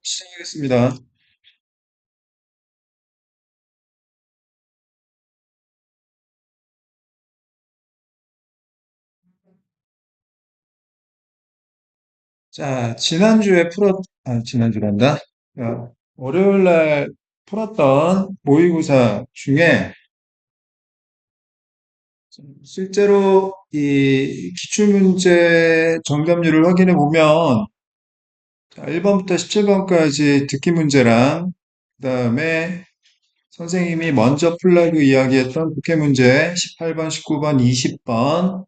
시작하겠습니다. 자, 지난주란다. 월요일 날 풀었던 모의고사 중에 실제로 이 기출문제 정답률을 확인해 보면 1번부터 17번까지 듣기 문제랑 그다음에 선생님이 먼저 풀라고 이야기했던 국회 문제 18번, 19번, 20번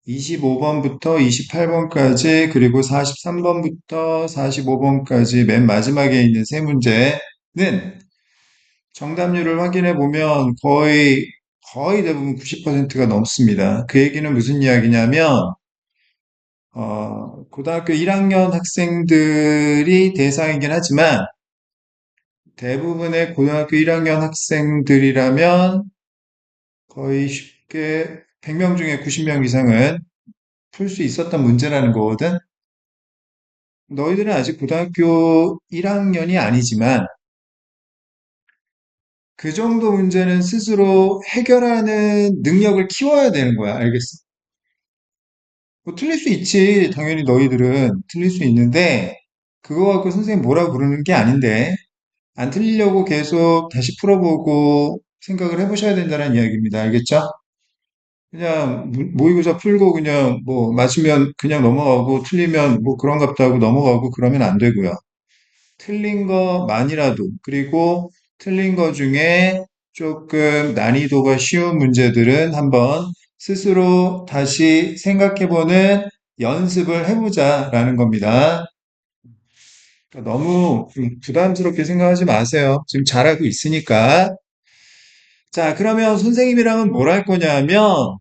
25번부터 28번까지 그리고 43번부터 45번까지 맨 마지막에 있는 세 문제는 정답률을 확인해 보면 거의 대부분 90%가 넘습니다. 그 얘기는 무슨 이야기냐면 고등학교 1학년 학생들이 대상이긴 하지만 대부분의 고등학교 1학년 학생들이라면 거의 쉽게 100명 중에 90명 이상은 풀 수 있었던 문제라는 거거든. 너희들은 아직 고등학교 1학년이 아니지만 그 정도 문제는 스스로 해결하는 능력을 키워야 되는 거야. 알겠어? 뭐 틀릴 수 있지. 당연히 너희들은 틀릴 수 있는데 그거 갖고 선생님 뭐라고 그러는 게 아닌데 안 틀리려고 계속 다시 풀어보고 생각을 해보셔야 된다는 이야기입니다. 알겠죠? 그냥 모의고사 풀고 그냥 뭐 맞으면 그냥 넘어가고 틀리면 뭐 그런갑다 하고 넘어가고 그러면 안 되고요. 틀린 거만이라도, 그리고 틀린 거 중에 조금 난이도가 쉬운 문제들은 한번 스스로 다시 생각해보는 연습을 해보자라는 겁니다. 그러니까 너무 부담스럽게 생각하지 마세요. 지금 잘하고 있으니까. 자, 그러면 선생님이랑은 뭘 할 거냐면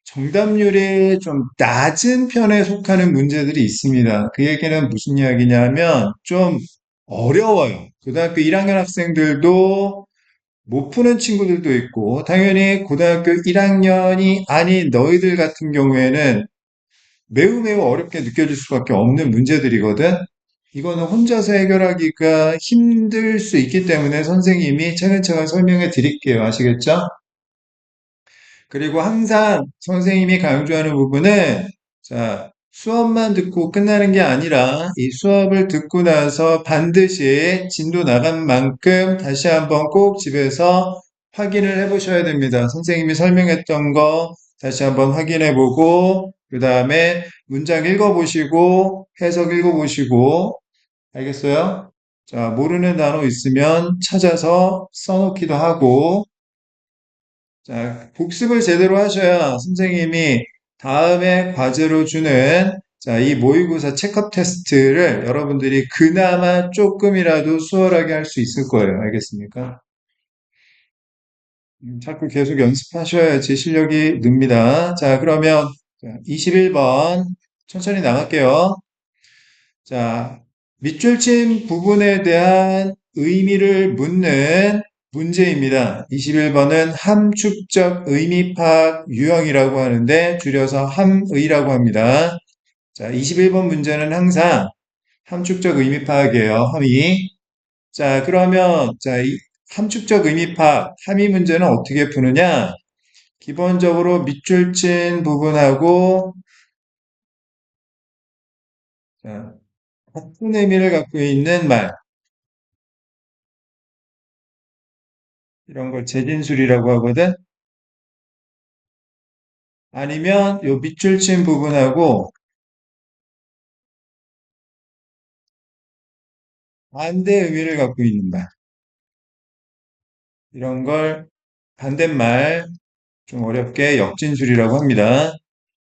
정답률이 좀 낮은 편에 속하는 문제들이 있습니다. 그 얘기는 무슨 이야기냐면 좀 어려워요. 고등학교 1학년 학생들도 못 푸는 친구들도 있고, 당연히 고등학교 1학년이 아닌 너희들 같은 경우에는 매우 매우 어렵게 느껴질 수밖에 없는 문제들이거든. 이거는 혼자서 해결하기가 힘들 수 있기 때문에 선생님이 차근차근 설명해 드릴게요. 아시겠죠? 그리고 항상 선생님이 강조하는 부분은, 자, 수업만 듣고 끝나는 게 아니라 이 수업을 듣고 나서 반드시 진도 나간 만큼 다시 한번 꼭 집에서 확인을 해 보셔야 됩니다. 선생님이 설명했던 거 다시 한번 확인해 보고, 그 다음에 문장 읽어 보시고, 해석 읽어 보시고, 알겠어요? 자, 모르는 단어 있으면 찾아서 써놓기도 하고, 자, 복습을 제대로 하셔야 선생님이 다음에 과제로 주는 자, 이 모의고사 체크업 테스트를 여러분들이 그나마 조금이라도 수월하게 할 수 있을 거예요. 알겠습니까? 자꾸 계속 연습하셔야지 실력이 늡니다. 자, 그러면 21번 천천히 나갈게요. 자, 밑줄 친 부분에 대한 의미를 묻는 문제입니다. 21번은 함축적 의미 파악 유형이라고 하는데 줄여서 함의라고 합니다. 자, 21번 문제는 항상 함축적 의미 파악이에요. 함의. 자, 그러면 이 함축적 의미 파악, 함의 문제는 어떻게 푸느냐? 기본적으로 밑줄 친 부분하고 자, 같은 의미를 갖고 있는 말, 이런 걸 재진술이라고 하거든. 아니면 요 밑줄 친 부분하고 반대 의미를 갖고 있는 말. 이런 걸 반대말, 좀 어렵게 역진술이라고 합니다.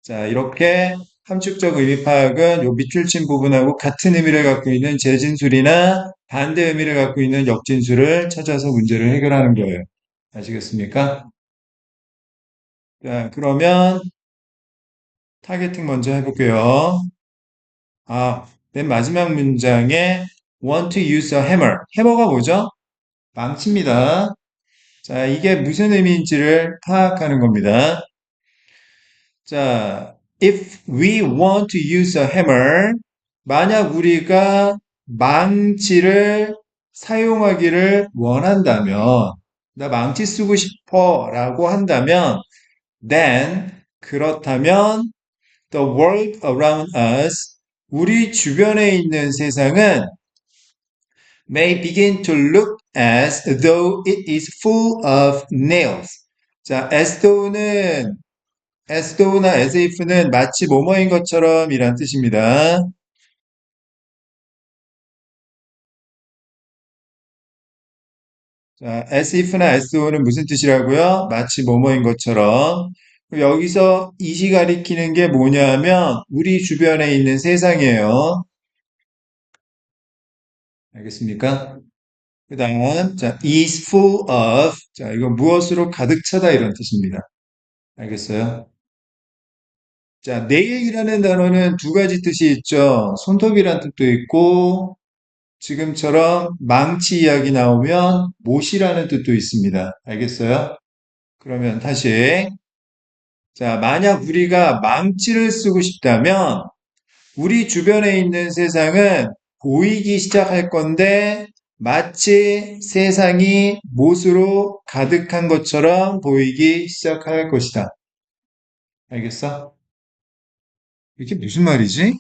자, 이렇게 함축적 의미 파악은 요 밑줄 친 부분하고 같은 의미를 갖고 있는 재진술이나 반대 의미를 갖고 있는 역진술을 찾아서 문제를 해결하는 거예요. 아시겠습니까? 자, 그러면 타겟팅 먼저 해볼게요. 맨 마지막 문장에 want to use a hammer. 해머가 뭐죠? 망치입니다. 자, 이게 무슨 의미인지를 파악하는 겁니다. 자, if we want to use a hammer, 만약 우리가 망치를 사용하기를 원한다면, 나 망치 쓰고 싶어 라고 한다면, then, 그렇다면, the world around us, 우리 주변에 있는 세상은 may begin to look as though it is full of nails. 자, as though나 as if는 마치 뭐뭐인 것처럼 이란 뜻입니다. 자, as if나 as though는 무슨 뜻이라고요? 마치 뭐뭐인 것처럼. 여기서 이시 가리키는 게 뭐냐면 우리 주변에 있는 세상이에요. 알겠습니까? 그 다음, 자, is full of. 자, 이거 무엇으로 가득 차다 이런 뜻입니다. 알겠어요? 자, 내일이라는 단어는 두 가지 뜻이 있죠. 손톱이란 뜻도 있고, 지금처럼 망치 이야기 나오면 못이라는 뜻도 있습니다. 알겠어요? 그러면 다시. 자, 만약 우리가 망치를 쓰고 싶다면, 우리 주변에 있는 세상은 보이기 시작할 건데, 마치 세상이 못으로 가득한 것처럼 보이기 시작할 것이다. 알겠어? 이게 무슨 말이지?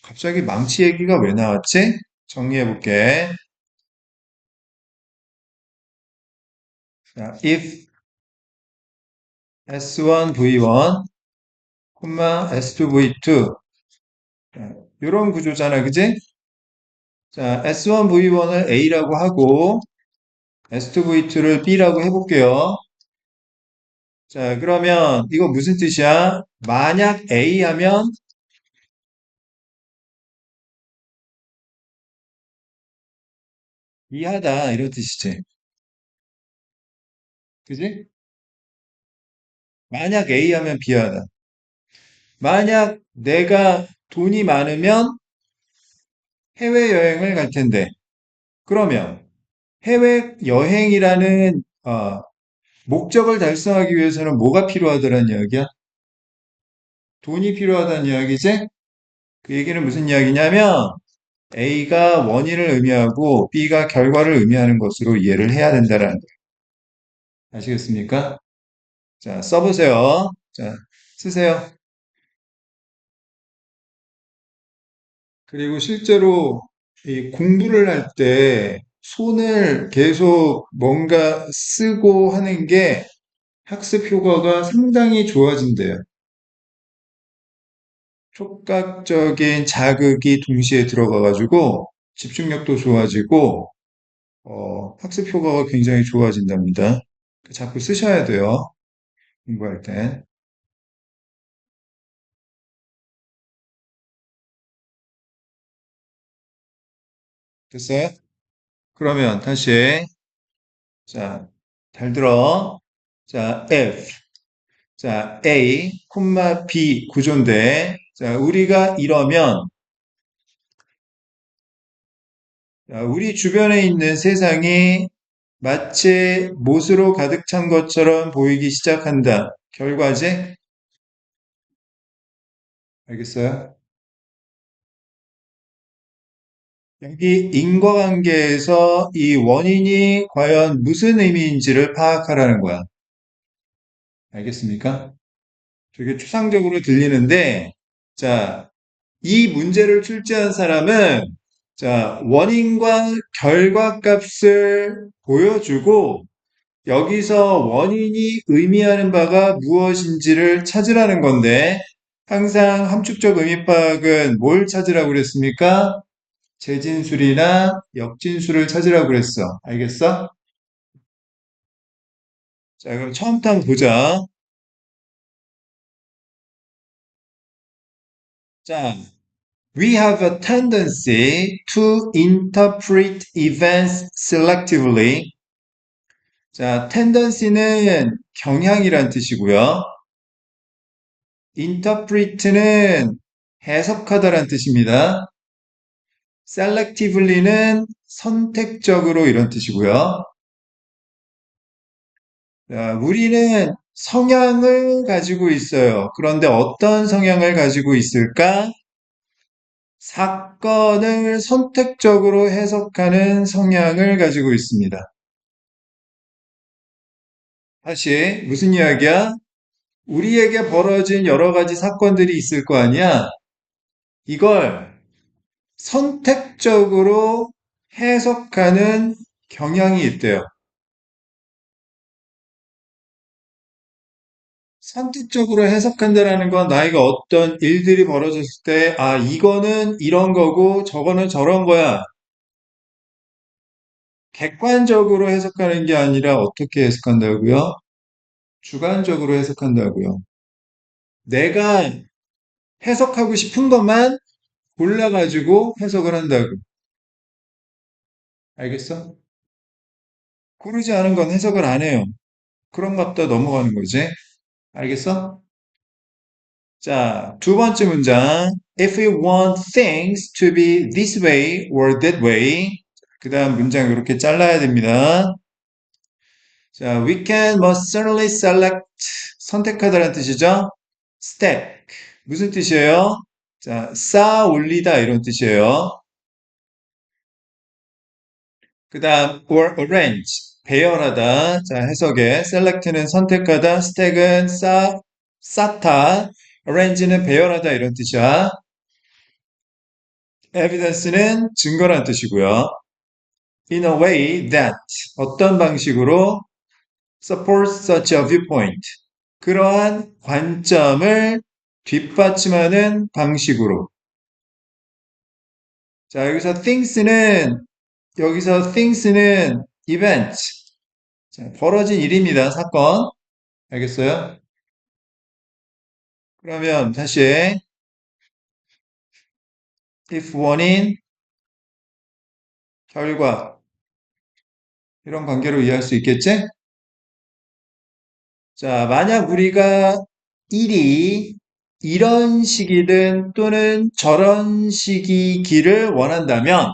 갑자기 망치 얘기가 왜 나왔지? 정리해 볼게. 자, if S1V1, S2V2 이런 구조잖아, 그지? 자, S1V1을 A라고 하고 S2V2를 B라고 해볼게요. 자, 그러면 이거 무슨 뜻이야? 만약 A 하면 B하다 이런 뜻이지. 그지? 만약 A 하면 B하다. 만약 내가 돈이 많으면 해외여행을 갈 텐데 그러면 해외여행이라는 목적을 달성하기 위해서는 뭐가 필요하다는 이야기야? 돈이 필요하다는 이야기지? 그 얘기는 무슨 이야기냐면 A가 원인을 의미하고 B가 결과를 의미하는 것으로 이해를 해야 된다는 거예요. 아시겠습니까? 자, 써보세요. 자, 쓰세요. 그리고 실제로 이 공부를 할 때 손을 계속 뭔가 쓰고 하는 게 학습 효과가 상당히 좋아진대요. 촉각적인 자극이 동시에 들어가가지고 집중력도 좋아지고 학습 효과가 굉장히 좋아진답니다. 자꾸 쓰셔야 돼요. 공부할 때. 됐어요? 그러면 다시 자, 잘 들어. 자, F. 자, A, B 구조인데 자, 우리가 이러면 자, 우리 주변에 있는 세상이 마치 못으로 가득 찬 것처럼 보이기 시작한다. 결과지? 알겠어요? 여기 인과관계에서 이 원인이 과연 무슨 의미인지를 파악하라는 거야. 알겠습니까? 되게 추상적으로 들리는데, 자, 이 문제를 출제한 사람은, 자, 원인과 결과값을 보여주고, 여기서 원인이 의미하는 바가 무엇인지를 찾으라는 건데, 항상 함축적 의미 파악은 뭘 찾으라고 그랬습니까? 재진술이나 역진술을 찾으라고 그랬어. 알겠어? 자, 그럼 처음부터 한번 보자. 자, we have a tendency to interpret events selectively. 자, tendency는 경향이란 뜻이고요. interpret는 해석하다란 뜻입니다. selectively는 선택적으로 이런 뜻이고요. 자, 우리는 성향을 가지고 있어요. 그런데 어떤 성향을 가지고 있을까? 사건을 선택적으로 해석하는 성향을 가지고 있습니다. 다시, 무슨 이야기야? 우리에게 벌어진 여러 가지 사건들이 있을 거 아니야? 이걸 선택적으로 해석하는 경향이 있대요. 선택적으로 해석한다라는 건 나이가 어떤 일들이 벌어졌을 때, 아, 이거는 이런 거고 저거는 저런 거야. 객관적으로 해석하는 게 아니라 어떻게 해석한다고요? 주관적으로 해석한다고요. 내가 해석하고 싶은 것만 골라가지고 해석을 한다고. 알겠어? 고르지 않은 건 해석을 안 해요. 그런 것도 넘어가는 거지. 알겠어? 자, 두 번째 문장. If we want things to be this way or that way. 그 다음 문장 이렇게 잘라야 됩니다. 자, we can most certainly select. 선택하다라는 뜻이죠. stack. 무슨 뜻이에요? 자, 쌓아 올리다 이런 뜻이에요. 그 다음 or arrange. 배열하다. 자, 해석에 select는 선택하다, stack은 쌓다, arrange는 배열하다 이런 뜻이야. evidence는 증거란 뜻이고요. in a way that 어떤 방식으로 supports such a viewpoint. 그러한 관점을 뒷받침하는 방식으로. 자, 여기서 things는 event. 자, 벌어진 일입니다. 사건. 알겠어요? 그러면 다시 if 원인, 결과 이런 관계로 이해할 수 있겠지? 자, 만약 우리가 일이 이런 식이든 또는 저런 식이기를 원한다면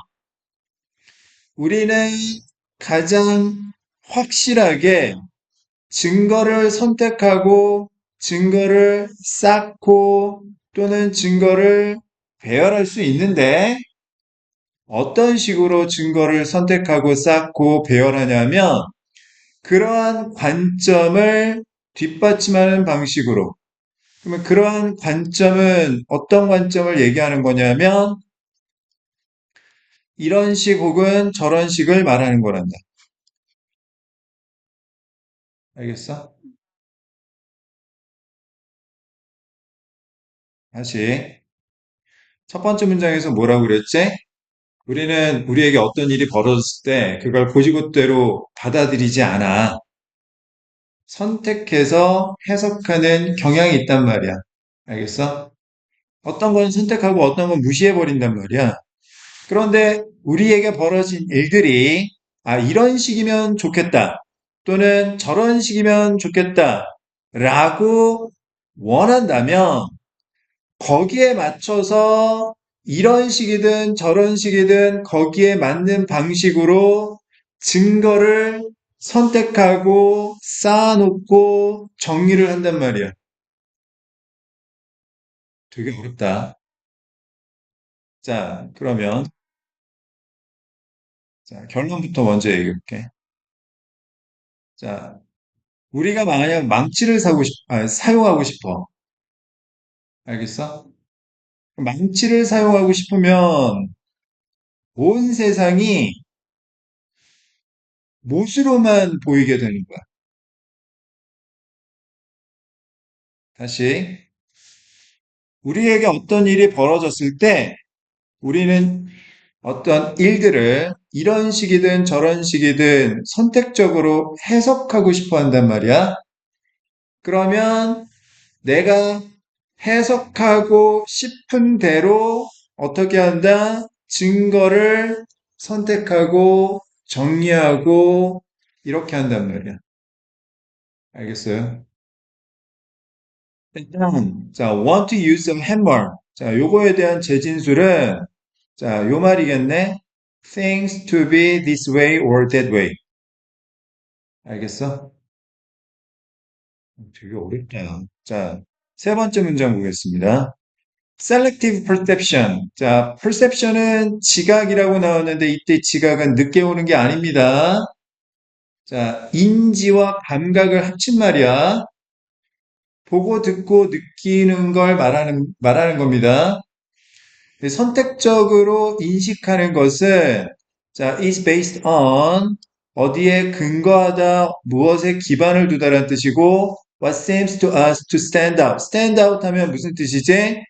우리는 가장 확실하게 증거를 선택하고 증거를 쌓고 또는 증거를 배열할 수 있는데 어떤 식으로 증거를 선택하고 쌓고 배열하냐면 그러한 관점을 뒷받침하는 방식으로. 그러면 그러한 관점은 어떤 관점을 얘기하는 거냐면 이런 식 혹은 저런 식을 말하는 거란다. 알겠어? 다시. 첫 번째 문장에서 뭐라고 그랬지? 우리는 우리에게 어떤 일이 벌어졌을 때 그걸 고지고대로 받아들이지 않아. 선택해서 해석하는 경향이 있단 말이야. 알겠어? 어떤 건 선택하고 어떤 건 무시해버린단 말이야. 그런데 우리에게 벌어진 일들이 아, 이런 식이면 좋겠다. 또는 저런 식이면 좋겠다. 라고 원한다면 거기에 맞춰서 이런 식이든 저런 식이든 거기에 맞는 방식으로 증거를 선택하고 쌓아놓고 정리를 한단 말이야. 되게 어렵다. 자, 그러면 자, 결론부터 먼저 얘기할게. 자, 우리가 만약 사용하고 싶어. 알겠어? 망치를 사용하고 싶으면 온 세상이 못으로만 보이게 되는 거야. 다시. 우리에게 어떤 일이 벌어졌을 때 우리는 어떤 일들을 이런 식이든 저런 식이든 선택적으로 해석하고 싶어 한단 말이야. 그러면 내가 해석하고 싶은 대로 어떻게 한다? 증거를 선택하고 정리하고 이렇게 한단 말이야. 알겠어요? 일단, 자, want to use a hammer. 자, 요거에 대한 재진술은 자, 요 말이겠네. Things to be this way or that way. 알겠어? 되게 어렵다. 자, 세 번째 문장 보겠습니다. selective perception. 자, perception은 지각이라고 나왔는데 이때 지각은 늦게 오는 게 아닙니다. 자, 인지와 감각을 합친 말이야. 보고 듣고 느끼는 걸 말하는 겁니다. 선택적으로 인식하는 것은 자, is based on 어디에 근거하다, 무엇에 기반을 두다라는 뜻이고 what seems to us to stand out. stand out 하면 무슨 뜻이지?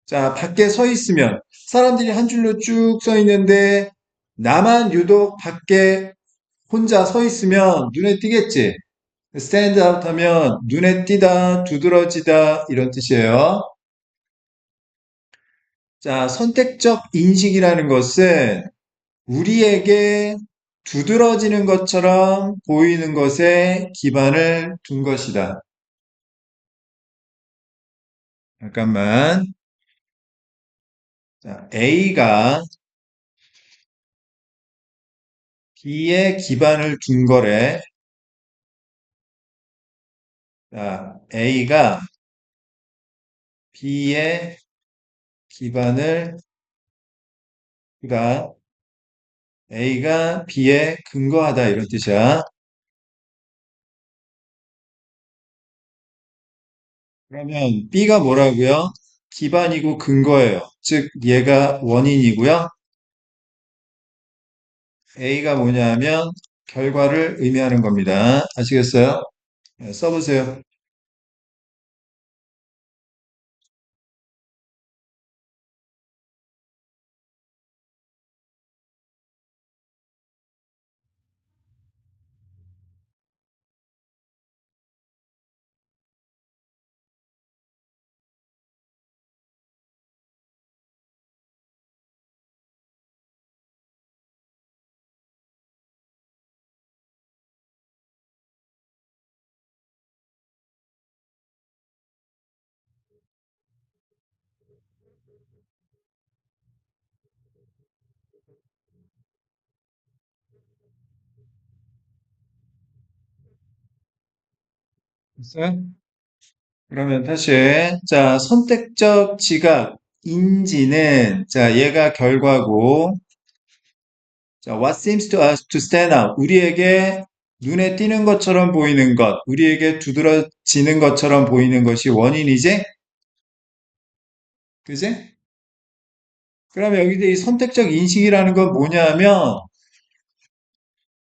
자, 밖에 서 있으면 사람들이 한 줄로 쭉 서 있는데 나만 유독 밖에 혼자 서 있으면 눈에 띄겠지? stand out 하면 눈에 띄다, 두드러지다 이런 뜻이에요. 자, 선택적 인식이라는 것은 우리에게 두드러지는 것처럼 보이는 것에 기반을 둔 것이다. 잠깐만. 자, A가 B에 기반을 둔 거래. 자, B에 기반을, 그러니까 A가 B에 근거하다 이런 뜻이야. 그러면 B가 뭐라고요? 기반이고 근거예요. 즉, 얘가 원인이고요. A가 뭐냐면 결과를 의미하는 겁니다. 아시겠어요? 네, 써보세요. 됐어요? 그러면 다시, 자, 선택적 지각, 인지는, 자, 얘가 결과고, 자, what seems to us to stand out. 우리에게 눈에 띄는 것처럼 보이는 것, 우리에게 두드러지는 것처럼 보이는 것이 원인이지? 그지? 그러면 여기서 이 선택적 인식이라는 건 뭐냐면,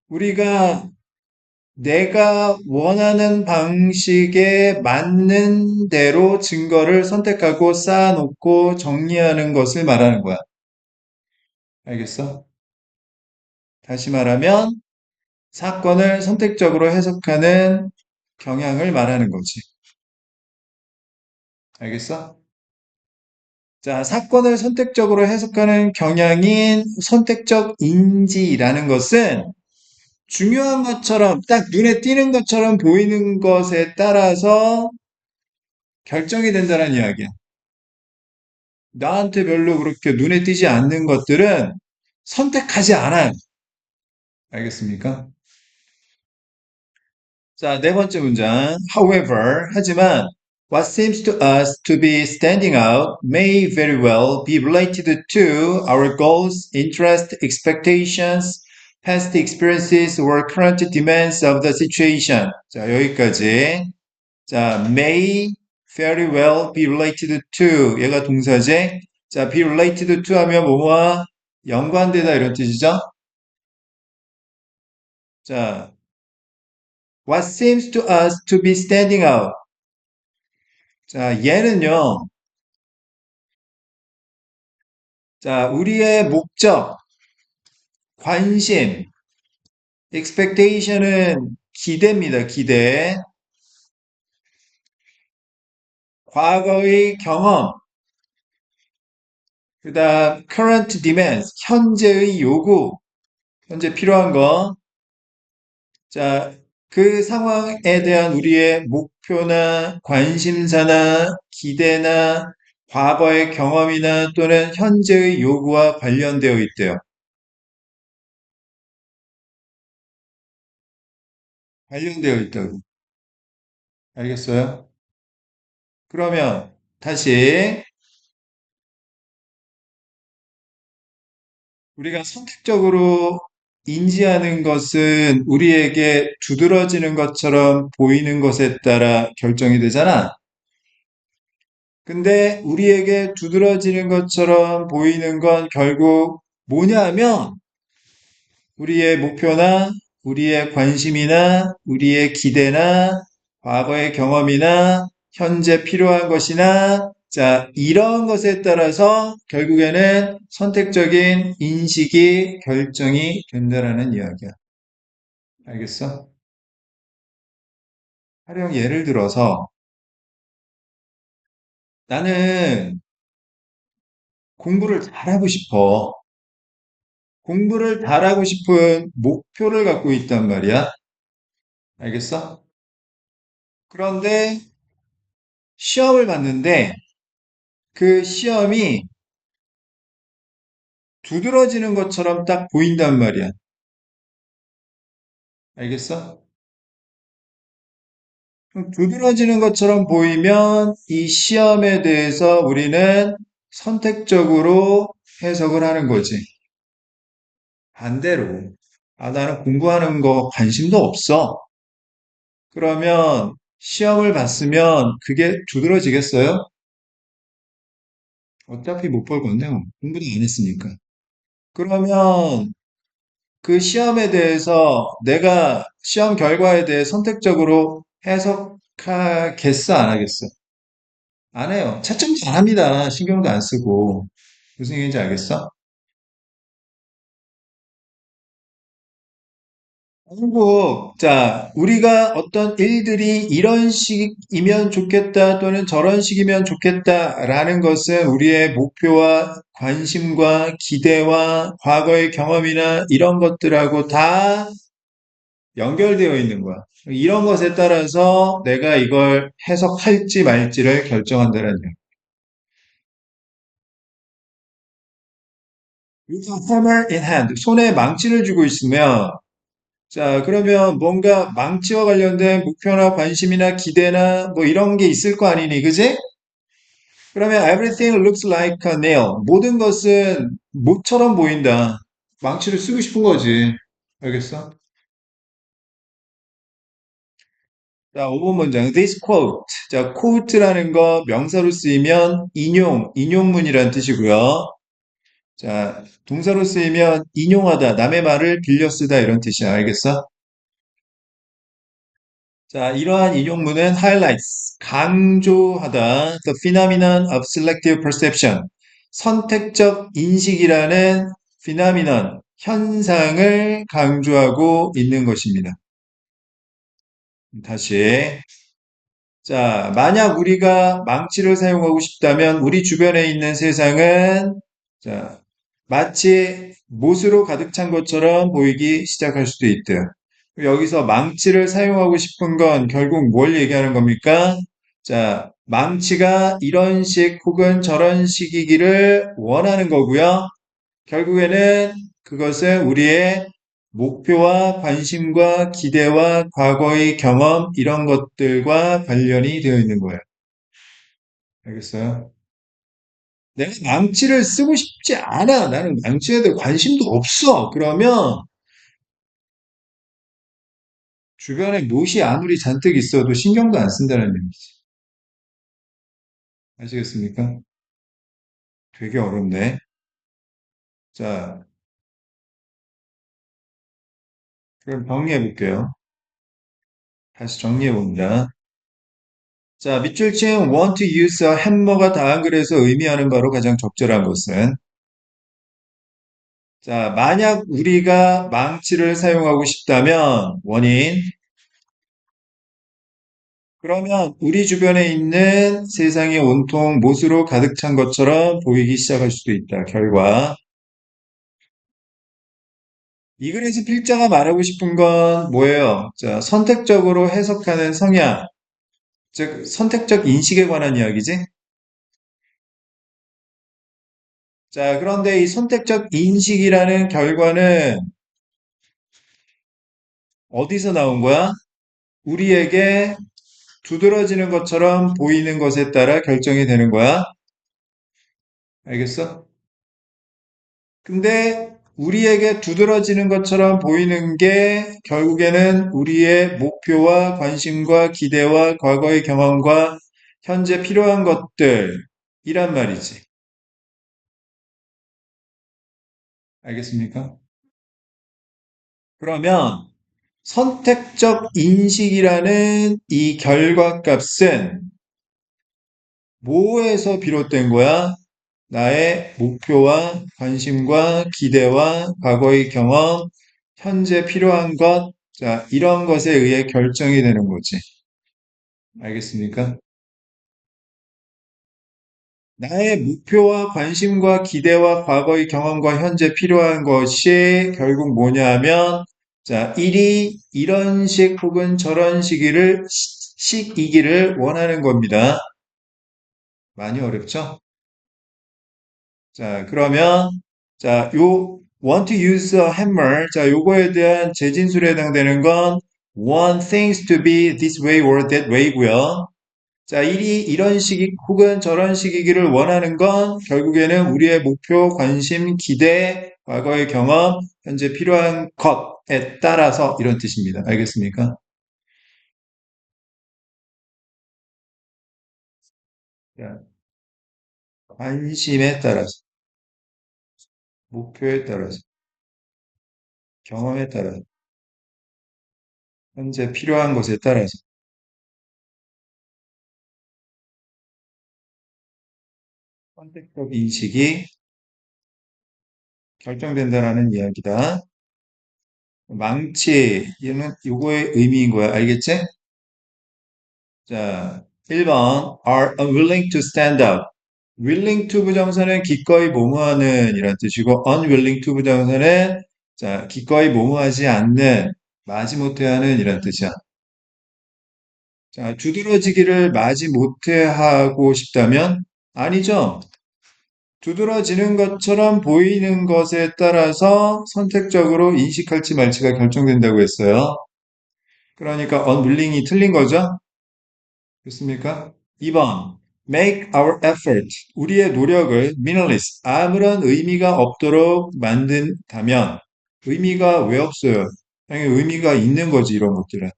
우리가 내가 원하는 방식에 맞는 대로 증거를 선택하고 쌓아놓고 정리하는 것을 말하는 거야. 알겠어? 다시 말하면 사건을 선택적으로 해석하는 경향을 말하는 거지. 알겠어? 자, 사건을 선택적으로 해석하는 경향인 선택적 인지라는 것은 중요한 것처럼 딱 눈에 띄는 것처럼 보이는 것에 따라서 결정이 된다는 이야기야. 나한테 별로 그렇게 눈에 띄지 않는 것들은 선택하지 않아요. 알겠습니까? 자, 네 번째 문장. However, 하지만 what seems to us to be standing out may very well be related to our goals, interests, expectations, past experiences, or current demands of the situation. 자, 여기까지. 자, may very well be related to. 얘가 동사제. 자, be related to 하면 뭐뭐와 연관되다 이런 뜻이죠? 자, what seems to us to be standing out. 자, 얘는요. 자, 우리의 목적, 관심, expectation은 기대입니다. 기대. 과거의 경험, 그다음 current demands, 현재의 요구, 현재 필요한 거. 자, 그 상황에 대한 우리의 목표나 관심사나 기대나 과거의 경험이나 또는 현재의 요구와 관련되어 있대요. 관련되어 있다고. 알겠어요? 그러면 다시 우리가 선택적으로 인지하는 것은 우리에게 두드러지는 것처럼 보이는 것에 따라 결정이 되잖아. 근데 우리에게 두드러지는 것처럼 보이는 건 결국 뭐냐 하면 우리의 목표나 우리의 관심이나 우리의 기대나 과거의 경험이나 현재 필요한 것이나 자, 이런 것에 따라서 결국에는 선택적인 인식이 결정이 된다라는 이야기야. 알겠어? 가령 예를 들어서 나는 공부를 잘하고 싶어. 공부를 잘하고 싶은 목표를 갖고 있단 말이야. 알겠어? 그런데 시험을 봤는데 그 시험이 두드러지는 것처럼 딱 보인단 말이야. 알겠어? 그럼 두드러지는 것처럼 보이면 이 시험에 대해서 우리는 선택적으로 해석을 하는 거지. 반대로, 아, 나는 공부하는 거 관심도 없어. 그러면 시험을 봤으면 그게 두드러지겠어요? 어차피 못 볼 건데요. 공부도 안 했으니까. 그러면 그 시험에 대해서 내가 시험 결과에 대해 선택적으로 해석하겠어, 안 하겠어? 안 해요. 채점도 안 합니다. 신경도 안 쓰고. 무슨 얘기인지 알겠어? 한국, 자, 우리가 어떤 일들이 이런 식이면 좋겠다 또는 저런 식이면 좋겠다라는 것은 우리의 목표와 관심과 기대와 과거의 경험이나 이런 것들하고 다 연결되어 있는 거야. 이런 것에 따라서 내가 이걸 해석할지 말지를 결정한다는 얘기야. With a hammer in hand, 손에 망치를 쥐고 있으면 자, 그러면 뭔가 망치와 관련된 목표나 관심이나 기대나 뭐 이런 게 있을 거 아니니, 그지? 그러면 everything looks like a nail. 모든 것은 못처럼 보인다. 망치를 쓰고 싶은 거지. 알겠어? 자, 5번 문장. This quote. 자, quote라는 거 명사로 쓰이면 인용문이란 뜻이고요. 자, 동사로 쓰이면 인용하다, 남의 말을 빌려 쓰다 이런 뜻이야. 알겠어? 자, 이러한 인용문은 highlights, 강조하다, the phenomenon of selective perception, 선택적 인식이라는 phenomenon, 현상을 강조하고 있는 것입니다. 다시. 자, 만약 우리가 망치를 사용하고 싶다면 우리 주변에 있는 세상은 자, 마치 못으로 가득 찬 것처럼 보이기 시작할 수도 있대요. 여기서 망치를 사용하고 싶은 건 결국 뭘 얘기하는 겁니까? 자, 망치가 이런 식 혹은 저런 식이기를 원하는 거고요. 결국에는 그것은 우리의 목표와 관심과 기대와 과거의 경험 이런 것들과 관련이 되어 있는 거예요. 알겠어요? 내가 망치를 쓰고 싶지 않아. 나는 망치에 대해 관심도 없어. 그러면 주변에 못이 아무리 잔뜩 있어도 신경도 안 쓴다는 얘기지. 아시겠습니까? 되게 어렵네. 자, 그럼 정리해 볼게요. 다시 정리해 봅니다. 자, 밑줄 친 want to use a hammer가 다한글에서 의미하는 바로 가장 적절한 것은 자, 만약 우리가 망치를 사용하고 싶다면 원인 그러면 우리 주변에 있는 세상이 온통 못으로 가득 찬 것처럼 보이기 시작할 수도 있다. 결과 이 글에서 필자가 말하고 싶은 건 뭐예요? 자, 선택적으로 해석하는 성향, 즉 선택적 인식에 관한 이야기지. 자, 그런데 이 선택적 인식이라는 결과는 어디서 나온 거야? 우리에게 두드러지는 것처럼 보이는 것에 따라 결정이 되는 거야. 알겠어? 근데 우리에게 두드러지는 것처럼 보이는 게 결국에는 우리의 목표와 관심과 기대와 과거의 경험과 현재 필요한 것들이란 말이지. 알겠습니까? 그러면 선택적 인식이라는 이 결과값은 뭐에서 비롯된 거야? 나의 목표와 관심과 기대와 과거의 경험, 현재 필요한 것, 자, 이런 것에 의해 결정이 되는 거지. 알겠습니까? 나의 목표와 관심과 기대와 과거의 경험과 현재 필요한 것이 결국 뭐냐면, 자, 일이 이런 식 혹은 저런 식이기를 원하는 겁니다. 많이 어렵죠? 자, 그러면, 자, want to use a hammer. 자, 요거에 대한 재진술에 해당되는 건 want things to be this way or that way고요. 자, 일이 이런 식이 혹은 저런 식이기를 원하는 건 결국에는 우리의 목표, 관심, 기대, 과거의 경험, 현재 필요한 것에 따라서 이런 뜻입니다. 알겠습니까? 자, 관심에 따라서, 목표에 따라서, 경험에 따라서, 현재 필요한 것에 따라서 선택적 인식이 결정된다라는 이야기다. 망치, 얘는 요거의 의미인 거야. 알겠지? 자, 1번 are unwilling to stand up. willing to 부정사는 기꺼이 뭐뭐하는 이란 뜻이고 unwilling to 부정사는 자, 기꺼이 뭐뭐하지 않는 마지못해 하는 이란 뜻이야. 자, 두드러지기를 마지못해 하고 싶다면 아니죠. 두드러지는 것처럼 보이는 것에 따라서 선택적으로 인식할지 말지가 결정된다고 했어요. 그러니까 unwilling이 틀린 거죠? 됐습니까? 2번. Make our effort. 우리의 노력을 meaningless. 아무런 의미가 없도록 만든다면 의미가 왜 없어요? 당연히 의미가 있는 거지, 이런 것들은.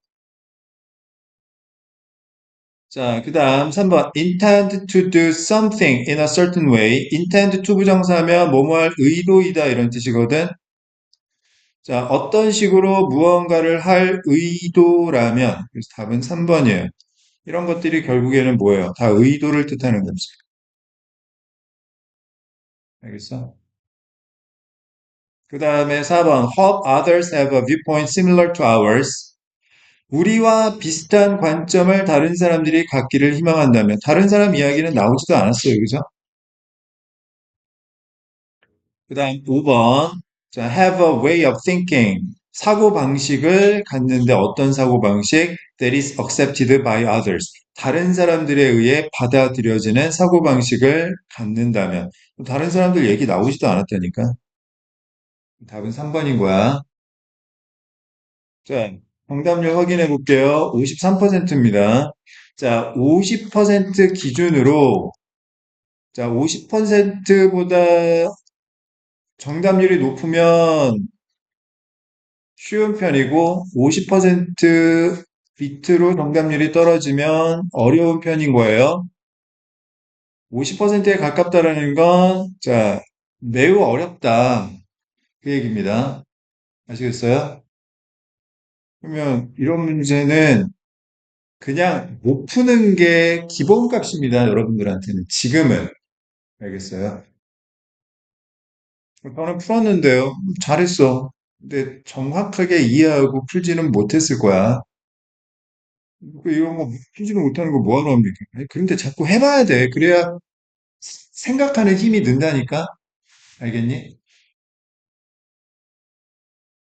자, 그 다음 3번. intend to do something in a certain way. intend to 부정사면 뭐뭐 할 의도이다 이런 뜻이거든. 자, 어떤 식으로 무언가를 할 의도라면 그래서 답은 3번이에요. 이런 것들이 결국에는 뭐예요? 다 의도를 뜻하는 거지. 알겠어? 그 다음에 4번. Hope others have a viewpoint similar to ours. 우리와 비슷한 관점을 다른 사람들이 갖기를 희망한다면 다른 사람 이야기는 나오지도 않았어요. 그죠? 그 다음 5번. 자, have a way of thinking. 사고 방식을 갖는데 어떤 사고 방식? That is accepted by others. 다른 사람들에 의해 받아들여지는 사고 방식을 갖는다면 다른 사람들 얘기 나오지도 않았다니까. 답은 3번인 거야. 자, 정답률 확인해 볼게요. 53%입니다. 자, 50% 기준으로, 자, 50%보다 정답률이 높으면 쉬운 편이고, 50% 밑으로 정답률이 떨어지면 어려운 편인 거예요. 50%에 가깝다라는 건, 자, 매우 어렵다. 그 얘기입니다. 아시겠어요? 그러면 이런 문제는 그냥 못 푸는 게 기본값입니다. 여러분들한테는. 지금은. 알겠어요? 저는 풀었는데요. 잘했어. 근데 정확하게 이해하고 풀지는 못했을 거야. 이런 거 풀지는 못하는 거 뭐하러 합니까? 아니, 그런데 자꾸 해봐야 돼. 그래야 생각하는 힘이 는다니까? 알겠니?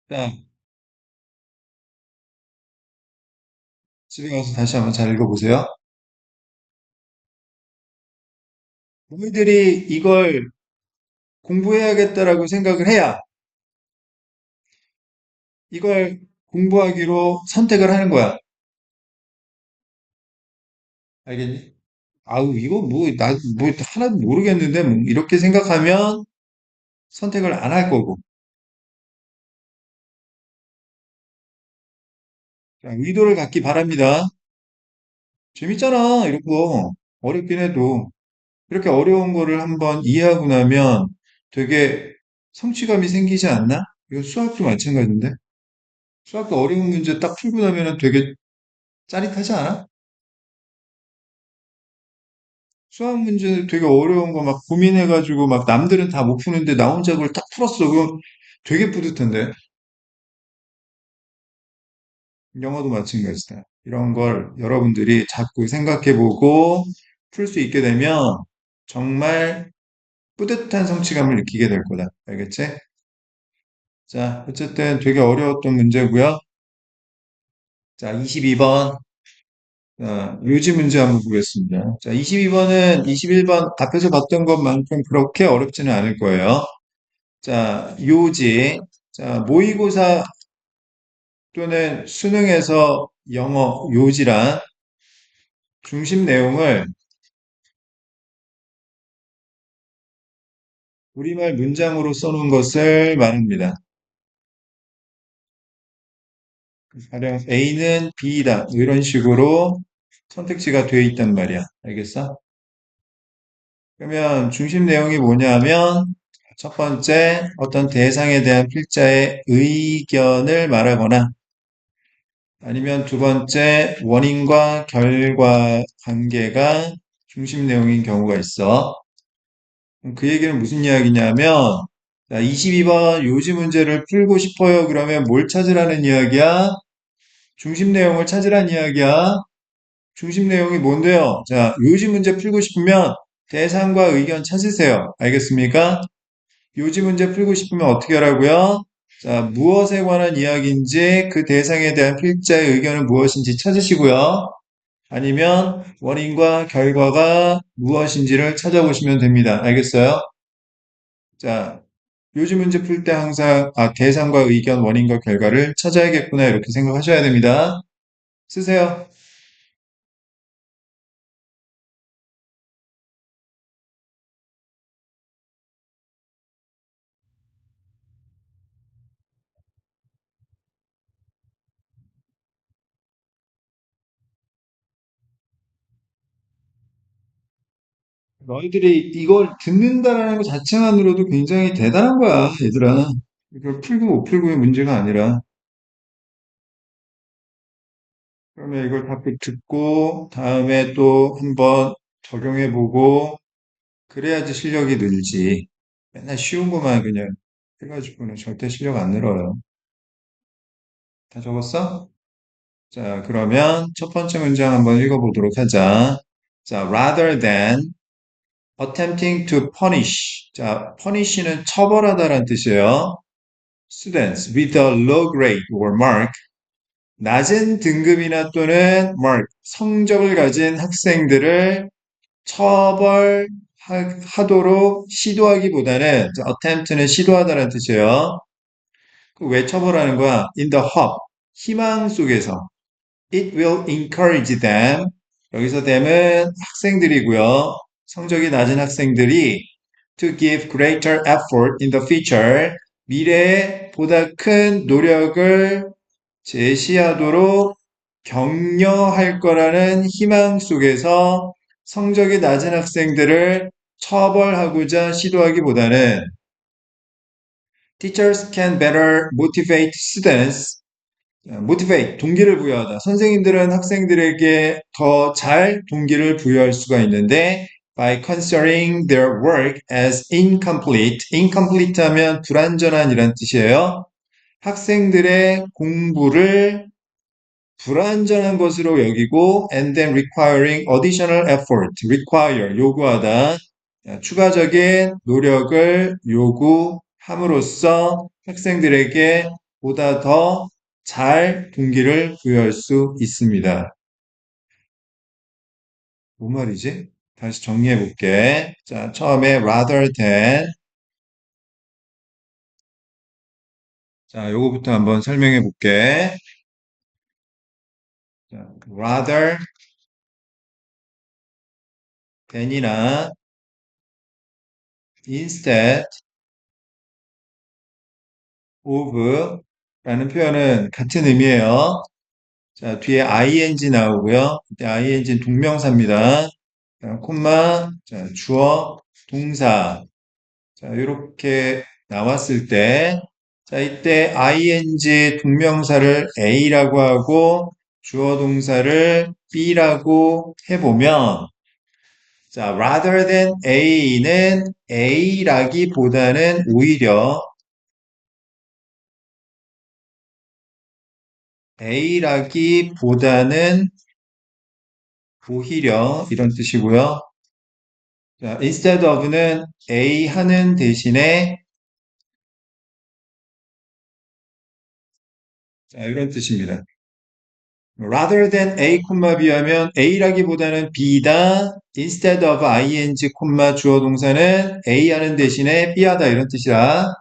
자, 집에 가서 다시 한번 잘 읽어보세요. 너희들이 이걸 공부해야겠다라고 생각을 해야 이걸 공부하기로 선택을 하는 거야. 알겠니? 아우, 이거 뭐, 뭐, 하나도 모르겠는데, 뭐 이렇게 생각하면 선택을 안 할 거고. 자, 의도를 갖기 바랍니다. 재밌잖아, 이런 거. 어렵긴 해도. 이렇게 어려운 거를 한번 이해하고 나면 되게 성취감이 생기지 않나? 이거 수학도 마찬가지인데. 수학도 어려운 문제 딱 풀고 나면은 되게 짜릿하지 않아? 수학 문제 되게 어려운 거 막 고민해가지고 막 남들은 다 못 푸는데 나 혼자 그걸 딱 풀었어. 그럼 되게 뿌듯한데. 영어도 마찬가지다. 이런 걸 여러분들이 자꾸 생각해보고 풀 수 있게 되면 정말 뿌듯한 성취감을 느끼게 될 거다. 알겠지? 자, 어쨌든 되게 어려웠던 문제고요. 자, 22번. 요지 문제 한번 보겠습니다. 자, 22번은 21번 앞에서 봤던 것만큼 그렇게 어렵지는 않을 거예요. 자, 요지. 자, 모의고사 또는 수능에서 영어 요지란 중심 내용을 우리말 문장으로 써놓은 것을 말합니다. 가령 A는 B다. 이런 식으로 선택지가 되어 있단 말이야. 알겠어? 그러면 중심 내용이 뭐냐면 첫 번째 어떤 대상에 대한 필자의 의견을 말하거나 아니면 두 번째 원인과 결과 관계가 중심 내용인 경우가 있어. 그럼 그 얘기는 무슨 이야기냐면 22번 요지 문제를 풀고 싶어요. 그러면 뭘 찾으라는 이야기야? 중심 내용을 찾으라는 이야기야. 중심 내용이 뭔데요? 자, 요지 문제 풀고 싶으면 대상과 의견 찾으세요. 알겠습니까? 요지 문제 풀고 싶으면 어떻게 하라고요? 자, 무엇에 관한 이야기인지 그 대상에 대한 필자의 의견은 무엇인지 찾으시고요. 아니면 원인과 결과가 무엇인지를 찾아보시면 됩니다. 알겠어요? 자, 요지 문제 풀 때 항상 대상과 의견, 원인과 결과를 찾아야겠구나 이렇게 생각하셔야 됩니다. 쓰세요. 너희들이 이걸 듣는다라는 것 자체만으로도 굉장히 대단한 거야, 얘들아. 이걸 풀고 못 풀고의 문제가 아니라. 그러면 이걸 자꾸 듣고, 다음에 또 한번 적용해보고, 그래야지 실력이 늘지. 맨날 쉬운 것만 그냥 해가지고는 절대 실력 안 늘어요. 다 적었어? 자, 그러면 첫 번째 문장 한번 읽어보도록 하자. 자, rather than attempting to punish. 자, punish는 처벌하다라는 뜻이에요. students with a low grade or mark, 낮은 등급이나 또는 mark, 성적을 가진 학생들을 처벌하도록 시도하기보다는 attempt는 시도하다는 뜻이에요. 왜 처벌하는 거야? In the hope, 희망 속에서. It will encourage them. 여기서 them은 학생들이고요. 성적이 낮은 학생들이 to give greater effort in the future. 미래에 보다 큰 노력을 제시하도록 격려할 거라는 희망 속에서 성적이 낮은 학생들을 처벌하고자 시도하기보다는 teachers can better motivate students. motivate, 동기를 부여하다. 선생님들은 학생들에게 더 잘 동기를 부여할 수가 있는데 by considering their work as incomplete. incomplete 하면 불완전한이란 뜻이에요. 학생들의 공부를 불완전한 것으로 여기고 and then requiring additional effort, require, 요구하다, 추가적인 노력을 요구함으로써 학생들에게 보다 더 잘 동기를 부여할 수 있습니다. 뭔 말이지? 다시 정리해 볼게. 자, 처음에 rather than. 자, 요거부터 한번 설명해 볼게. 자, rather than이나 instead of 라는 표현은 같은 의미예요. 자, 뒤에 ing 나오고요. 이때 ing는 동명사입니다. 자, 콤마, 자, 주어, 동사. 자, 이렇게 나왔을 때, 자, 이때 ing 동명사를 A라고 하고 주어 동사를 B라고 해보면, 자, rather than A는 A라기보다는 오히려 이런 뜻이고요. 자, instead of는 A 하는 대신에 자, 이런 뜻입니다. rather than A, B하면 A라기보다는 B다. instead of ing, 주어 동사는 A 하는 대신에 B하다 이런 뜻이다.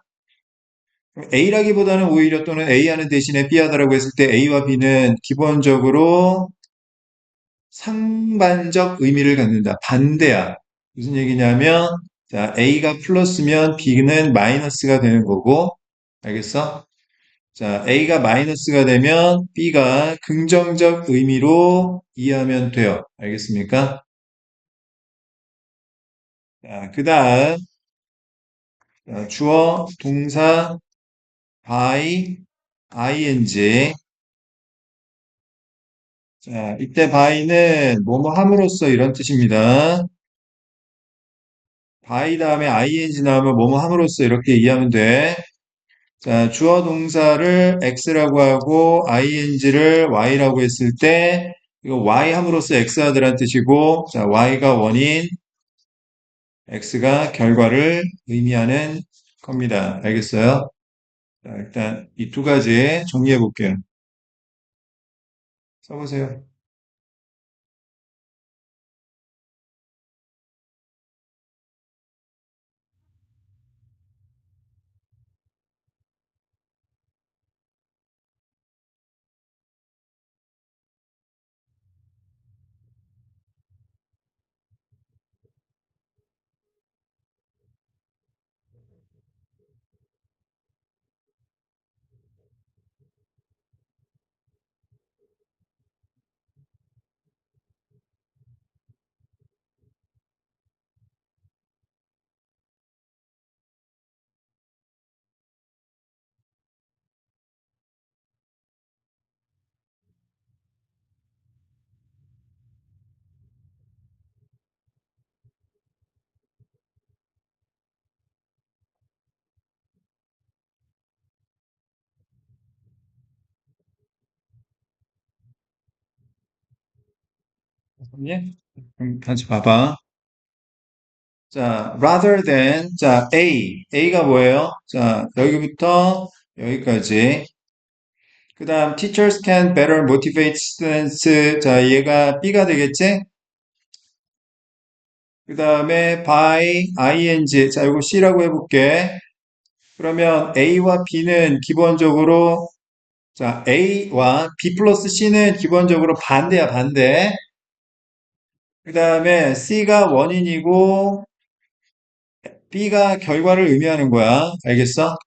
A라기보다는 오히려 또는 A 하는 대신에 B하다라고 했을 때 A와 B는 기본적으로 상반적 의미를 갖는다. 반대야. 무슨 얘기냐면 자, A가 플러스면 B는 마이너스가 되는 거고 알겠어? 자, A가 마이너스가 되면 B가 긍정적 의미로 이해하면 돼요. 알겠습니까? 자, 그 다음, 주어, 동사, by, ing. 자, 이때 by는 뭐뭐 함으로써 이런 뜻입니다. by 다음에 ing 나오면 뭐뭐 함으로써 이렇게 이해하면 돼. 자, 주어 동사를 x라고 하고 ing를 y라고 했을 때 이거 y 함으로써 x 하더란 뜻이고 자, y가 원인, x가 결과를 의미하는 겁니다. 알겠어요? 자, 일단 이 두 가지 정리해 볼게요. 써보세요. 예? 같이 봐봐. 자, rather than, 자, A가 뭐예요? 자, 여기부터 여기까지. 그 다음, teachers can better motivate students. 자, 얘가 B가 되겠지? 그 다음에 by, ing. 자, 이거 C라고 해볼게. 그러면 A와 B는 기본적으로, 자, A와 B 플러스 C는 기본적으로 반대야, 반대. 그 다음에 C가 원인이고, B가 결과를 의미하는 거야. 알겠어?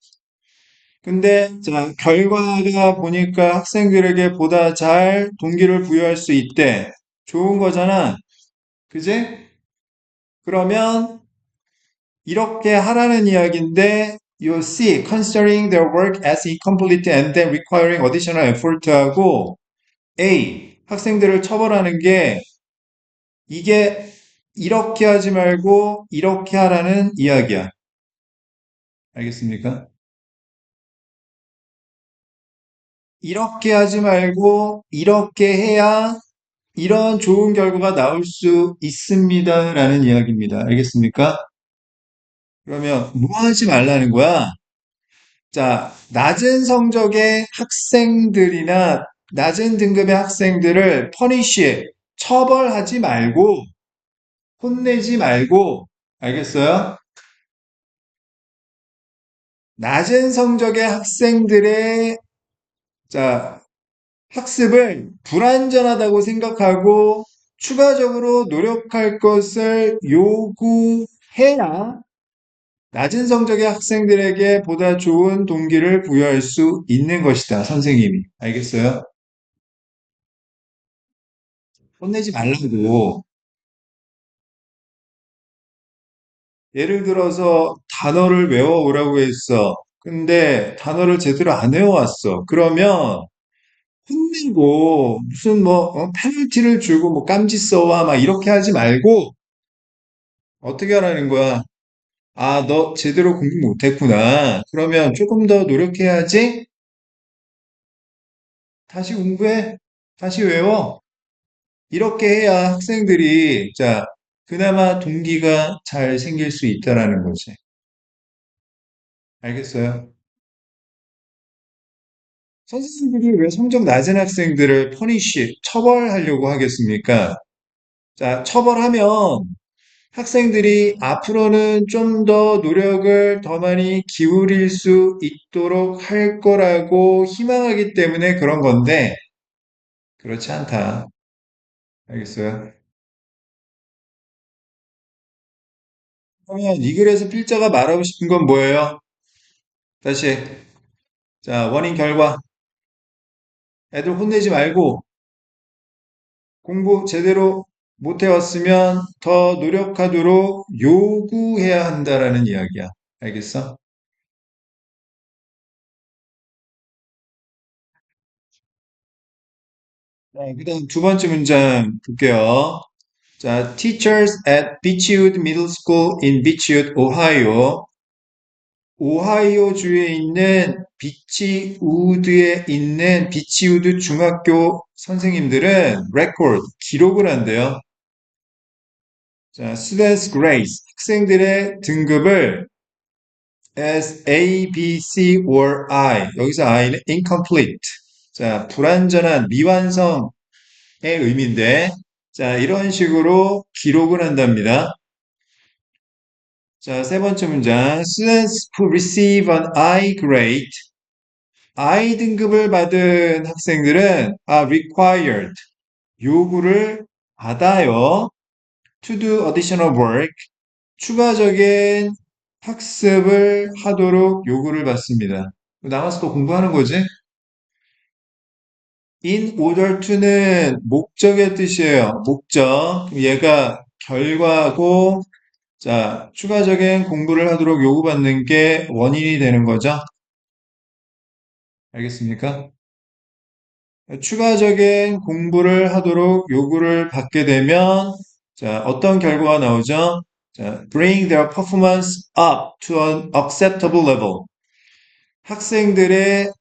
근데 자, 결과가 보니까 학생들에게 보다 잘 동기를 부여할 수 있대. 좋은 거잖아. 그지? 그러면 이렇게 하라는 이야기인데 you see considering their work as incomplete and then requiring additional effort 하고 A 학생들을 처벌하는 게 이게 이렇게 하지 말고 이렇게 하라는 이야기야. 알겠습니까? 이렇게 하지 말고 이렇게 해야 이런 좋은 결과가 나올 수 있습니다라는 이야기입니다. 알겠습니까? 그러면 뭐 하지 말라는 거야? 자, 낮은 성적의 학생들이나 낮은 등급의 학생들을 퍼니쉬, 처벌하지 말고, 혼내지 말고, 알겠어요? 낮은 성적의 학생들의, 자, 학습을 불완전하다고 생각하고 추가적으로 노력할 것을 요구해야 낮은 성적의 학생들에게 보다 좋은 동기를 부여할 수 있는 것이다, 선생님이. 알겠어요? 혼내지 말라고. 예를 들어서 단어를 외워오라고 했어. 근데 단어를 제대로 안 외워왔어. 그러면 혼내고 무슨 뭐 페널티를 주고 뭐 깜지 써와 막 이렇게 하지 말고 어떻게 하라는 거야? 아, 너 제대로 공부 못했구나. 그러면 조금 더 노력해야지. 다시 공부해. 다시 외워. 이렇게 해야 학생들이 자, 그나마 동기가 잘 생길 수 있다라는 거지. 알겠어요? 선생님들이 왜 성적 낮은 학생들을 처벌하려고 하겠습니까? 자, 처벌하면 학생들이 앞으로는 좀 더 노력을 더 많이 기울일 수 있도록 할 거라고 희망하기 때문에 그런 건데, 그렇지 않다. 알겠어요? 그러면 이 글에서 필자가 말하고 싶은 건 뭐예요? 다시. 자, 원인 결과. 애들 혼내지 말고 공부 제대로 못 해왔으면 더 노력하도록 요구해야 한다라는 이야기야. 알겠어? 네, 그다음 두 번째 문장 볼게요. 자, teachers at Beechwood Middle School in Beechwood, Ohio. 오하이오주에 있는 비치우드에 있는 비치우드 중학교 선생님들은 기록을 한대요. 자, students grades, 학생들의 등급을 as A, B, C or I. 여기서 I는 incomplete. 자, 불완전한 미완성의 의미인데, 자, 이런 식으로 기록을 한답니다. 자, 세 번째 문장. Students who receive an I grade. I 등급을 받은 학생들은 are required. 요구를 받아요. To do additional work. 추가적인 학습을 하도록 요구를 받습니다. 나가서 또 공부하는 거지? In order to는 목적의 뜻이에요. 목적. 얘가 결과고, 자, 추가적인 공부를 하도록 요구받는 게 원인이 되는 거죠. 알겠습니까? 추가적인 공부를 하도록 요구를 받게 되면, 자, 어떤 결과가 나오죠? 자, bring their performance up to an acceptable level. 학생들의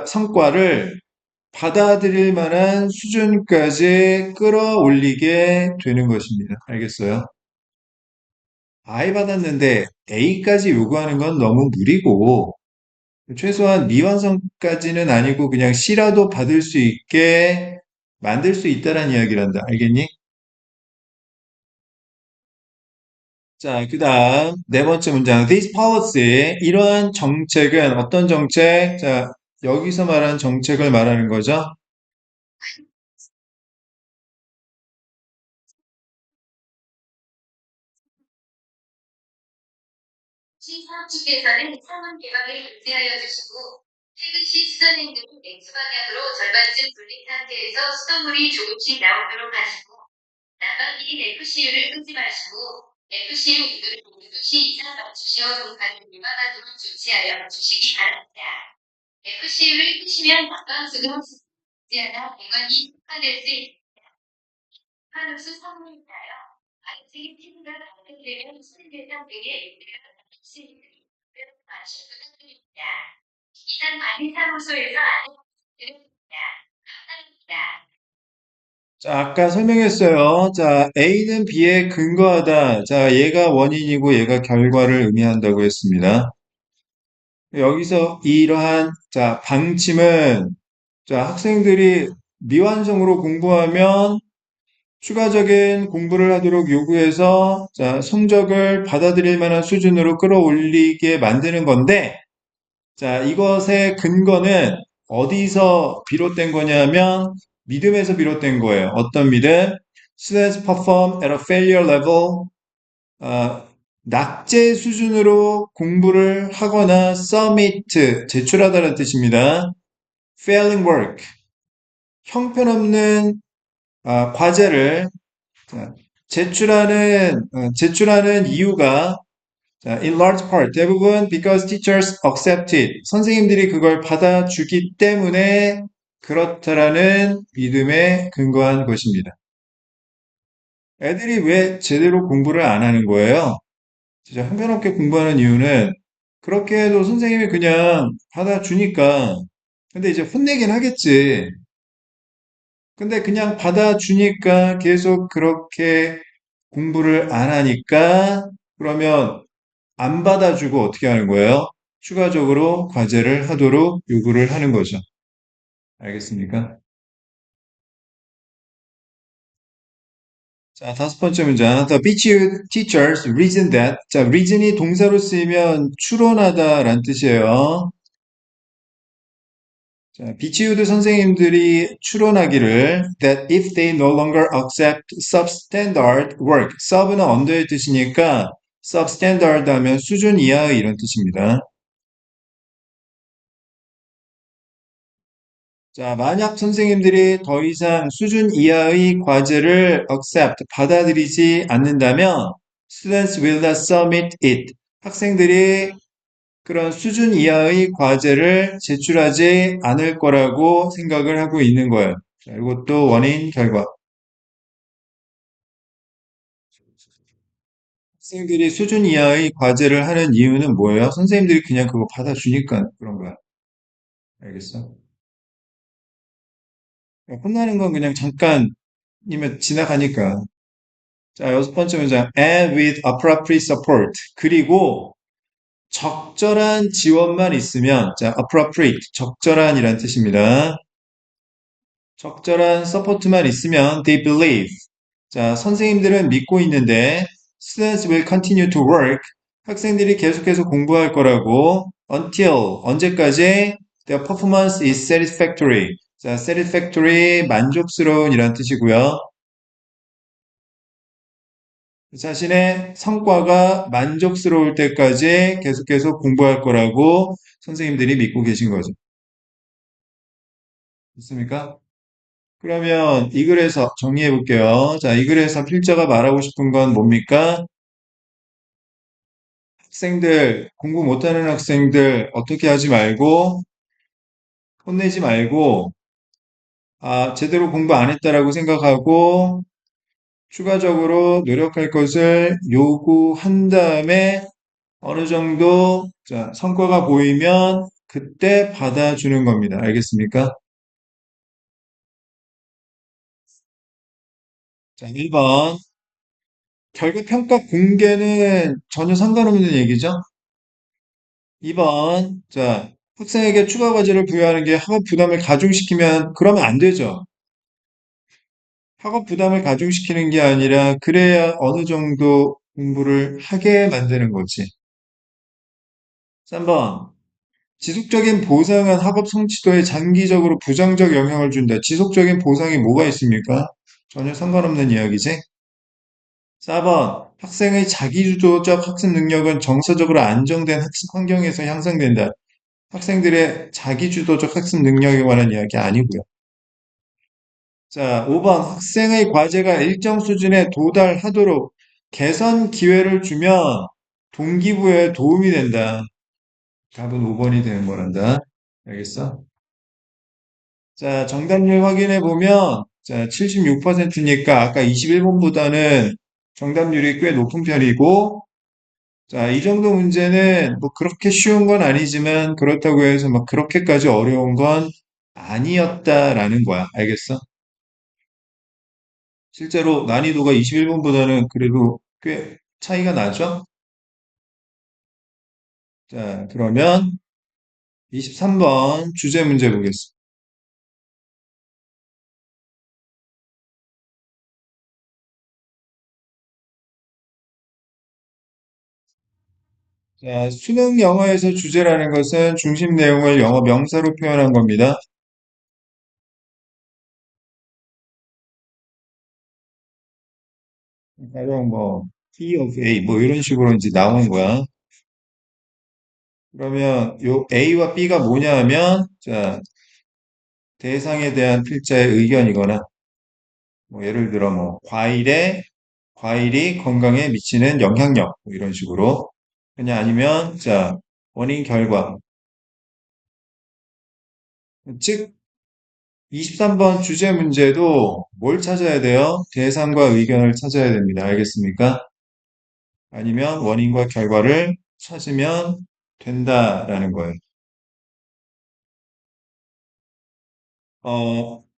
성과를 받아들일 만한 수준까지 끌어올리게 되는 것입니다. 알겠어요? I 받았는데 A까지 요구하는 건 너무 무리고, 최소한 미완성까지는 아니고 그냥 C라도 받을 수 있게 만들 수 있다는 이야기란다. 알겠니? 자, 그 다음 네 번째 문장. This policy, 이러한 정책은 어떤 정책? 자, 여기서 말하는 정책을 말하는 거죠. 시 사업 측에서는 상원 개방을 금지하여 주시고 퇴근 시 수산인들은 냉수 방향으로 절반쯤 불린 상태에서 수돗물이 조금씩 나오도록 하시고 난방기인 FCU를 끄지 마시고 FCU 구조를 12시 이상 맞추시어 동파를 유방하도록 조치하여 주시기 바랍니다. FCU를 끄시면 난방수가 쓰지 않아 배관이 폭파될 수 있습니다. 하루수 선물인가요? 아이들이 피부가 반응되면 수리대상 등의 문제가 나타날 수 있으니 관심 부탁드립니다. 이상 관리사무소에서 안내드립니다. 감사합니다. 자, 아까 설명했어요. 자, A는 B에 근거하다. 자, 얘가 원인이고 얘가 결과를 의미한다고 했습니다. 여기서 이러한, 자, 방침은, 자, 학생들이 미완성으로 공부하면 추가적인 공부를 하도록 요구해서, 자, 성적을 받아들일 만한 수준으로 끌어올리게 만드는 건데, 자, 이것의 근거는 어디서 비롯된 거냐면 믿음에서 비롯된 거예요. 어떤 믿음? Students perform at a failure level. 아, 낙제 수준으로 공부를 하거나 submit, 제출하다는 뜻입니다. Failing work. 형편없는 과제를 자, 제출하는 이유가 자, in large part 대부분 because teachers accept it. 선생님들이 그걸 받아주기 때문에 그렇다라는 믿음에 근거한 것입니다. 애들이 왜 제대로 공부를 안 하는 거예요? 진짜 형편없게 공부하는 이유는 그렇게 해도 선생님이 그냥 받아주니까. 근데 이제 혼내긴 하겠지. 근데 그냥 받아주니까 계속 그렇게 공부를 안 하니까 그러면 안 받아주고 어떻게 하는 거예요? 추가적으로 과제를 하도록 요구를 하는 거죠. 알겠습니까? 자, 다섯 번째 문장. The beach teachers reason that. 자, reason이 동사로 쓰이면 추론하다라는 뜻이에요. 자, 비치우드 선생님들이 추론하기를 that if they no longer accept substandard work, sub는 언더의 뜻이니까 substandard 하면 수준 이하의 이런 뜻입니다. 자, 만약 선생님들이 더 이상 수준 이하의 과제를 accept, 받아들이지 않는다면 students will not submit it. 학생들이 그런 수준 이하의 과제를 제출하지 않을 거라고 생각을 하고 있는 거예요. 자, 이것도 원인, 결과. 학생들이 수준 이하의 과제를 하는 이유는 뭐예요? 선생님들이 그냥 그거 받아주니까 그런 거야. 알겠어? 혼나는 건 그냥 잠깐이면 지나가니까. 자, 여섯 번째 문장. And with appropriate support. 그리고 적절한 지원만 있으면, 자, appropriate, 적절한이란 뜻입니다. 적절한 서포트만 있으면 they believe. 자, 선생님들은 믿고 있는데 students will continue to work. 학생들이 계속해서 공부할 거라고 until 언제까지 their performance is satisfactory. 자, satisfactory 만족스러운 이란 뜻이고요. 자신의 성과가 만족스러울 때까지 계속해서 공부할 거라고 선생님들이 믿고 계신 거죠. 좋습니까? 그러면 이 글에서 정리해 볼게요. 자, 이 글에서 필자가 말하고 싶은 건 뭡니까? 학생들, 공부 못하는 학생들 어떻게 하지 말고, 혼내지 말고, 제대로 공부 안 했다라고 생각하고, 추가적으로 노력할 것을 요구한 다음에 어느 정도, 자, 성과가 보이면 그때 받아주는 겁니다. 알겠습니까? 자, 1번. 결과평가 공개는 전혀 상관없는 얘기죠? 2번. 자, 학생에게 추가 과제를 부여하는 게 학업 부담을 가중시키면 그러면 안 되죠. 학업 부담을 가중시키는 게 아니라 그래야 어느 정도 공부를 하게 만드는 거지. 3번. 지속적인 보상은 학업 성취도에 장기적으로 부정적 영향을 준다. 지속적인 보상이 뭐가 있습니까? 전혀 상관없는 이야기지. 4번. 학생의 자기주도적 학습 능력은 정서적으로 안정된 학습 환경에서 향상된다. 학생들의 자기주도적 학습 능력에 관한 이야기 아니고요. 자, 5번 학생의 과제가 일정 수준에 도달하도록 개선 기회를 주면 동기부여에 도움이 된다. 답은 5번이 되는 거란다. 알겠어? 자, 정답률 확인해 보면 자, 76%니까 아까 21번보다는 정답률이 꽤 높은 편이고 자, 이 정도 문제는 뭐 그렇게 쉬운 건 아니지만 그렇다고 해서 막 그렇게까지 어려운 건 아니었다라는 거야. 알겠어? 실제로 난이도가 21번보다는 그래도 꽤 차이가 나죠? 자, 그러면 23번 주제 문제 보겠습니다. 자, 수능 영어에서 주제라는 것은 중심 내용을 영어 명사로 표현한 겁니다. 가령 뭐, P of A, 뭐 이런 식으로 이제 나오는 거야. 그러면 요 A와 B가 뭐냐 하면, 자, 대상에 대한 필자의 의견이거나 뭐 예를 들어 뭐 과일이 건강에 미치는 영향력 뭐 이런 식으로 그냥 아니면 자 원인 결과 즉 23번 주제 문제도 뭘 찾아야 돼요? 대상과 의견을 찾아야 됩니다. 알겠습니까? 아니면 원인과 결과를 찾으면 된다라는 거예요.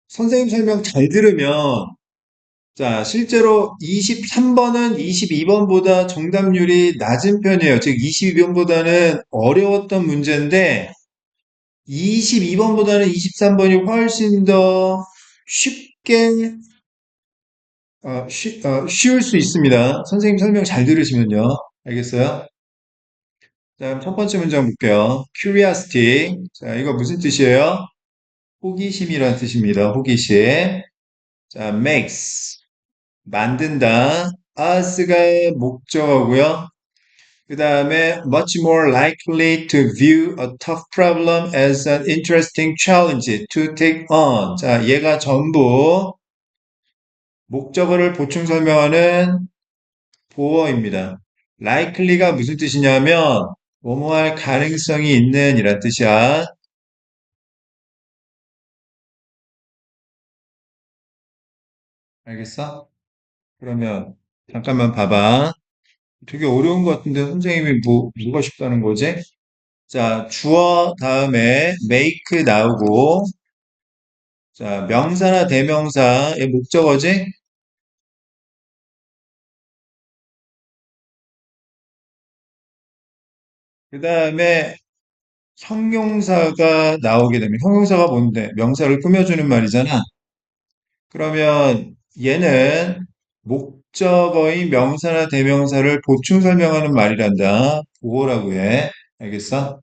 선생님 설명 잘 들으면 자, 실제로 23번은 22번보다 정답률이 낮은 편이에요. 즉, 22번보다는 어려웠던 문제인데, 22번보다는 23번이 훨씬 더 쉽게, 쉬울 수 있습니다. 선생님 설명 잘 들으시면요. 알겠어요? 자, 첫 번째 문장 볼게요. curiosity. 자, 이거 무슨 뜻이에요? 호기심이란 뜻입니다. 호기심. 자, makes. 만든다. us가 목적어고요. 그 다음에 much more likely to view a tough problem as an interesting challenge to take on. 자, 얘가 전부 목적어를 보충 설명하는 보어입니다. likely가 무슨 뜻이냐면 뭐뭐 할 가능성이 있는 이란 뜻이야. 알겠어? 그러면 잠깐만 봐봐. 되게 어려운 것 같은데 선생님이 뭐가 쉽다는 거지? 자, 주어 다음에 make 나오고, 자, 명사나 대명사의 목적어지? 그 다음에 형용사가 나오게 되면, 형용사가 뭔데? 명사를 꾸며주는 말이잖아. 그러면 얘는 목적어인 명사나 대명사를 보충 설명하는 말이란다. 보호라고 해. 알겠어?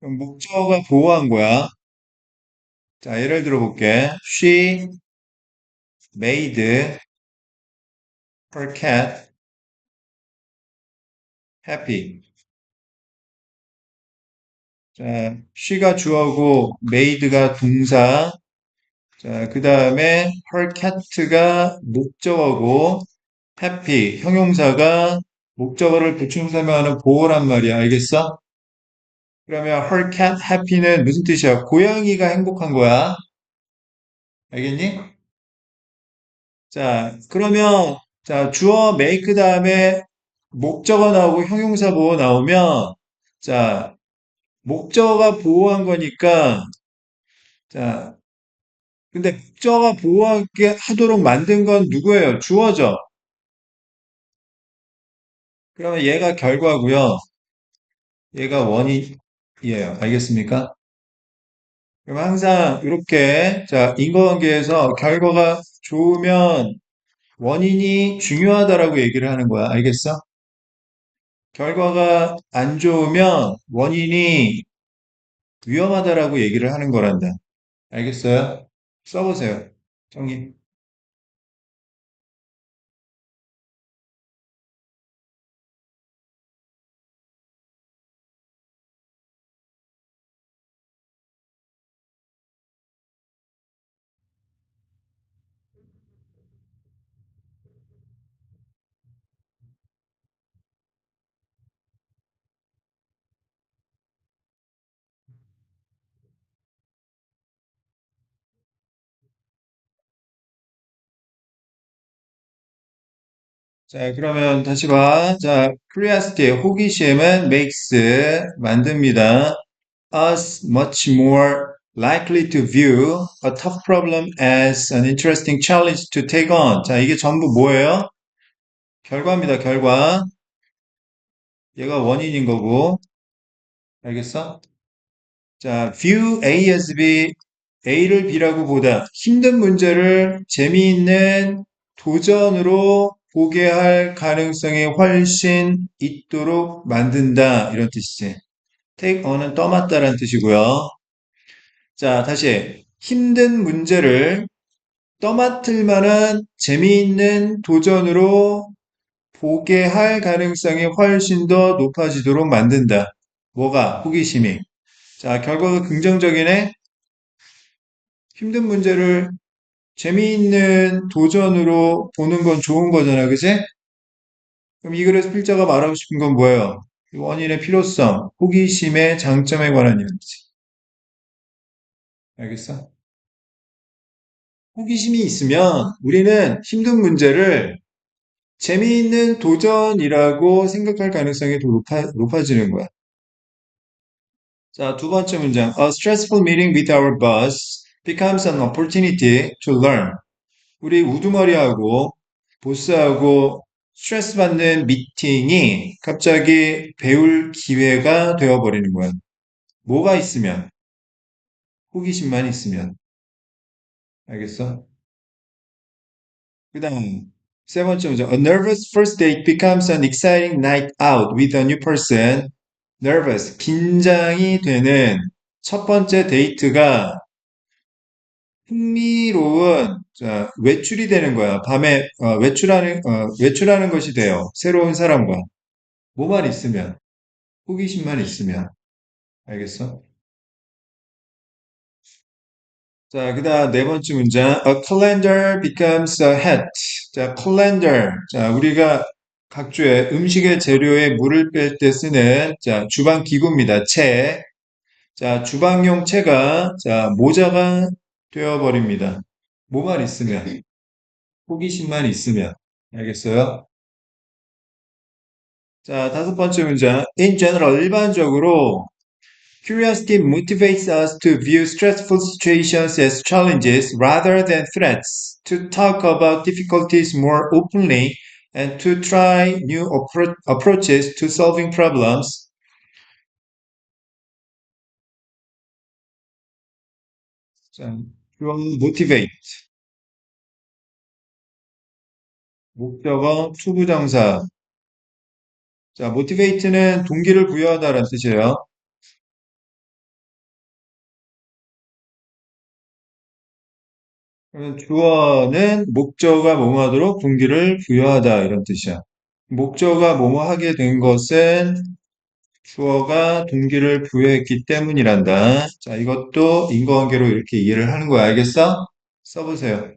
그럼 목적어가 보호한 거야. 자, 예를 들어 볼게. She made her cat happy. 자, she가 주어고 made가 동사. 자, 그 다음에 her cat가 목적어고 happy 형용사가 목적어를 보충 설명하는 보어란 말이야. 알겠어? 그러면 her cat happy는 무슨 뜻이야? 고양이가 행복한 거야. 알겠니? 자, 그러면 자, 주어 make 다음에 목적어 나오고 형용사 보호 나오면 자, 목적어가 보호한 거니까 자, 근데 목적어가 보호하게 하도록 만든 건 누구예요? 주어죠. 그러면 얘가 결과고요. 얘가 원인이에요. 알겠습니까? 그럼 항상 이렇게 자, 인과관계에서 결과가 좋으면 원인이 중요하다라고 얘기를 하는 거야. 알겠어? 결과가 안 좋으면 원인이 위험하다라고 얘기를 하는 거란다. 알겠어요? 써보세요. 정리. 자, 그러면 다시 봐. 자, curiosity, 호기심은 makes, 만듭니다. us much more likely to view a tough problem as an interesting challenge to take on. 자, 이게 전부 뭐예요? 결과입니다, 결과. 얘가 원인인 거고. 알겠어? 자, view A as B, A를 B라고 보다 힘든 문제를 재미있는 도전으로 보게 할 가능성이 훨씬 있도록 만든다. 이런 뜻이지. take on은 떠맡다라는 뜻이고요. 자, 다시 힘든 문제를 떠맡을 만한 재미있는 도전으로 보게 할 가능성이 훨씬 더 높아지도록 만든다. 뭐가? 호기심이. 자, 결과가 긍정적이네? 힘든 문제를 재미있는 도전으로 보는 건 좋은 거잖아, 그지? 그럼 이 글에서 필자가 말하고 싶은 건 뭐예요? 원인의 필요성, 호기심의 장점에 관한 이야기지. 알겠어? 호기심이 있으면 우리는 힘든 문제를 재미있는 도전이라고 생각할 가능성이 더 높아지는 거야. 자, 두 번째 문장. A stressful meeting with our boss becomes an opportunity to learn. 우리 우두머리하고 보스하고 스트레스 받는 미팅이 갑자기 배울 기회가 되어버리는 거야. 뭐가 있으면? 호기심만 있으면. 알겠어? 그 다음, 세 번째 문장. A nervous first date becomes an exciting night out with a new person. nervous, 긴장이 되는 첫 번째 데이트가 흥미로운 자, 외출이 되는 거야. 밤에 외출하는 것이 돼요. 새로운 사람과. 뭐만 있으면, 호기심만 있으면. 알겠어? 자, 그다음 네 번째 문장. A calendar becomes a hat. 자, calendar. 자, 우리가 각주의 음식의 재료에 물을 뺄 때 쓰는 자, 주방 기구입니다. 채. 자, 주방용 채가 자, 모자가 되어버립니다. 뭐만 있으면, 호기심만 있으면. 알겠어요? 자, 다섯 번째 문장. In general, 일반적으로 curiosity motivates us to view stressful situations as challenges rather than threats, to talk about difficulties more openly, and to try new approaches to solving problems. 자, motivate. 목적어 투부정사. 자, motivate는 동기를 부여하다라는 뜻이에요. 그러면 주어는 목적어가 뭐뭐하도록 동기를 부여하다 이런 뜻이야. 목적어가 뭐뭐 하게 된 것은 주어가 동기를 부여했기 때문이란다. 자, 이것도 인과관계로 이렇게 이해를 하는 거야. 알겠어? 써보세요.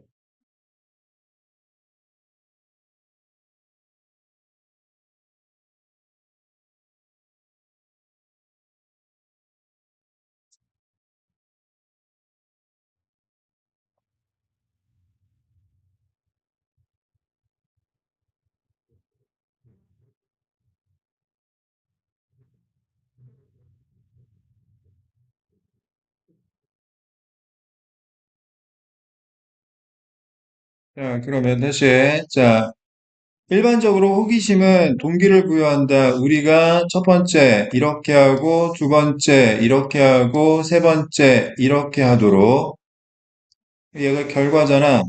자, 그러면 다시. 자, 일반적으로 호기심은 동기를 부여한다. 우리가 첫 번째 이렇게 하고 두 번째 이렇게 하고 세 번째 이렇게 하도록 얘가 결과잖아.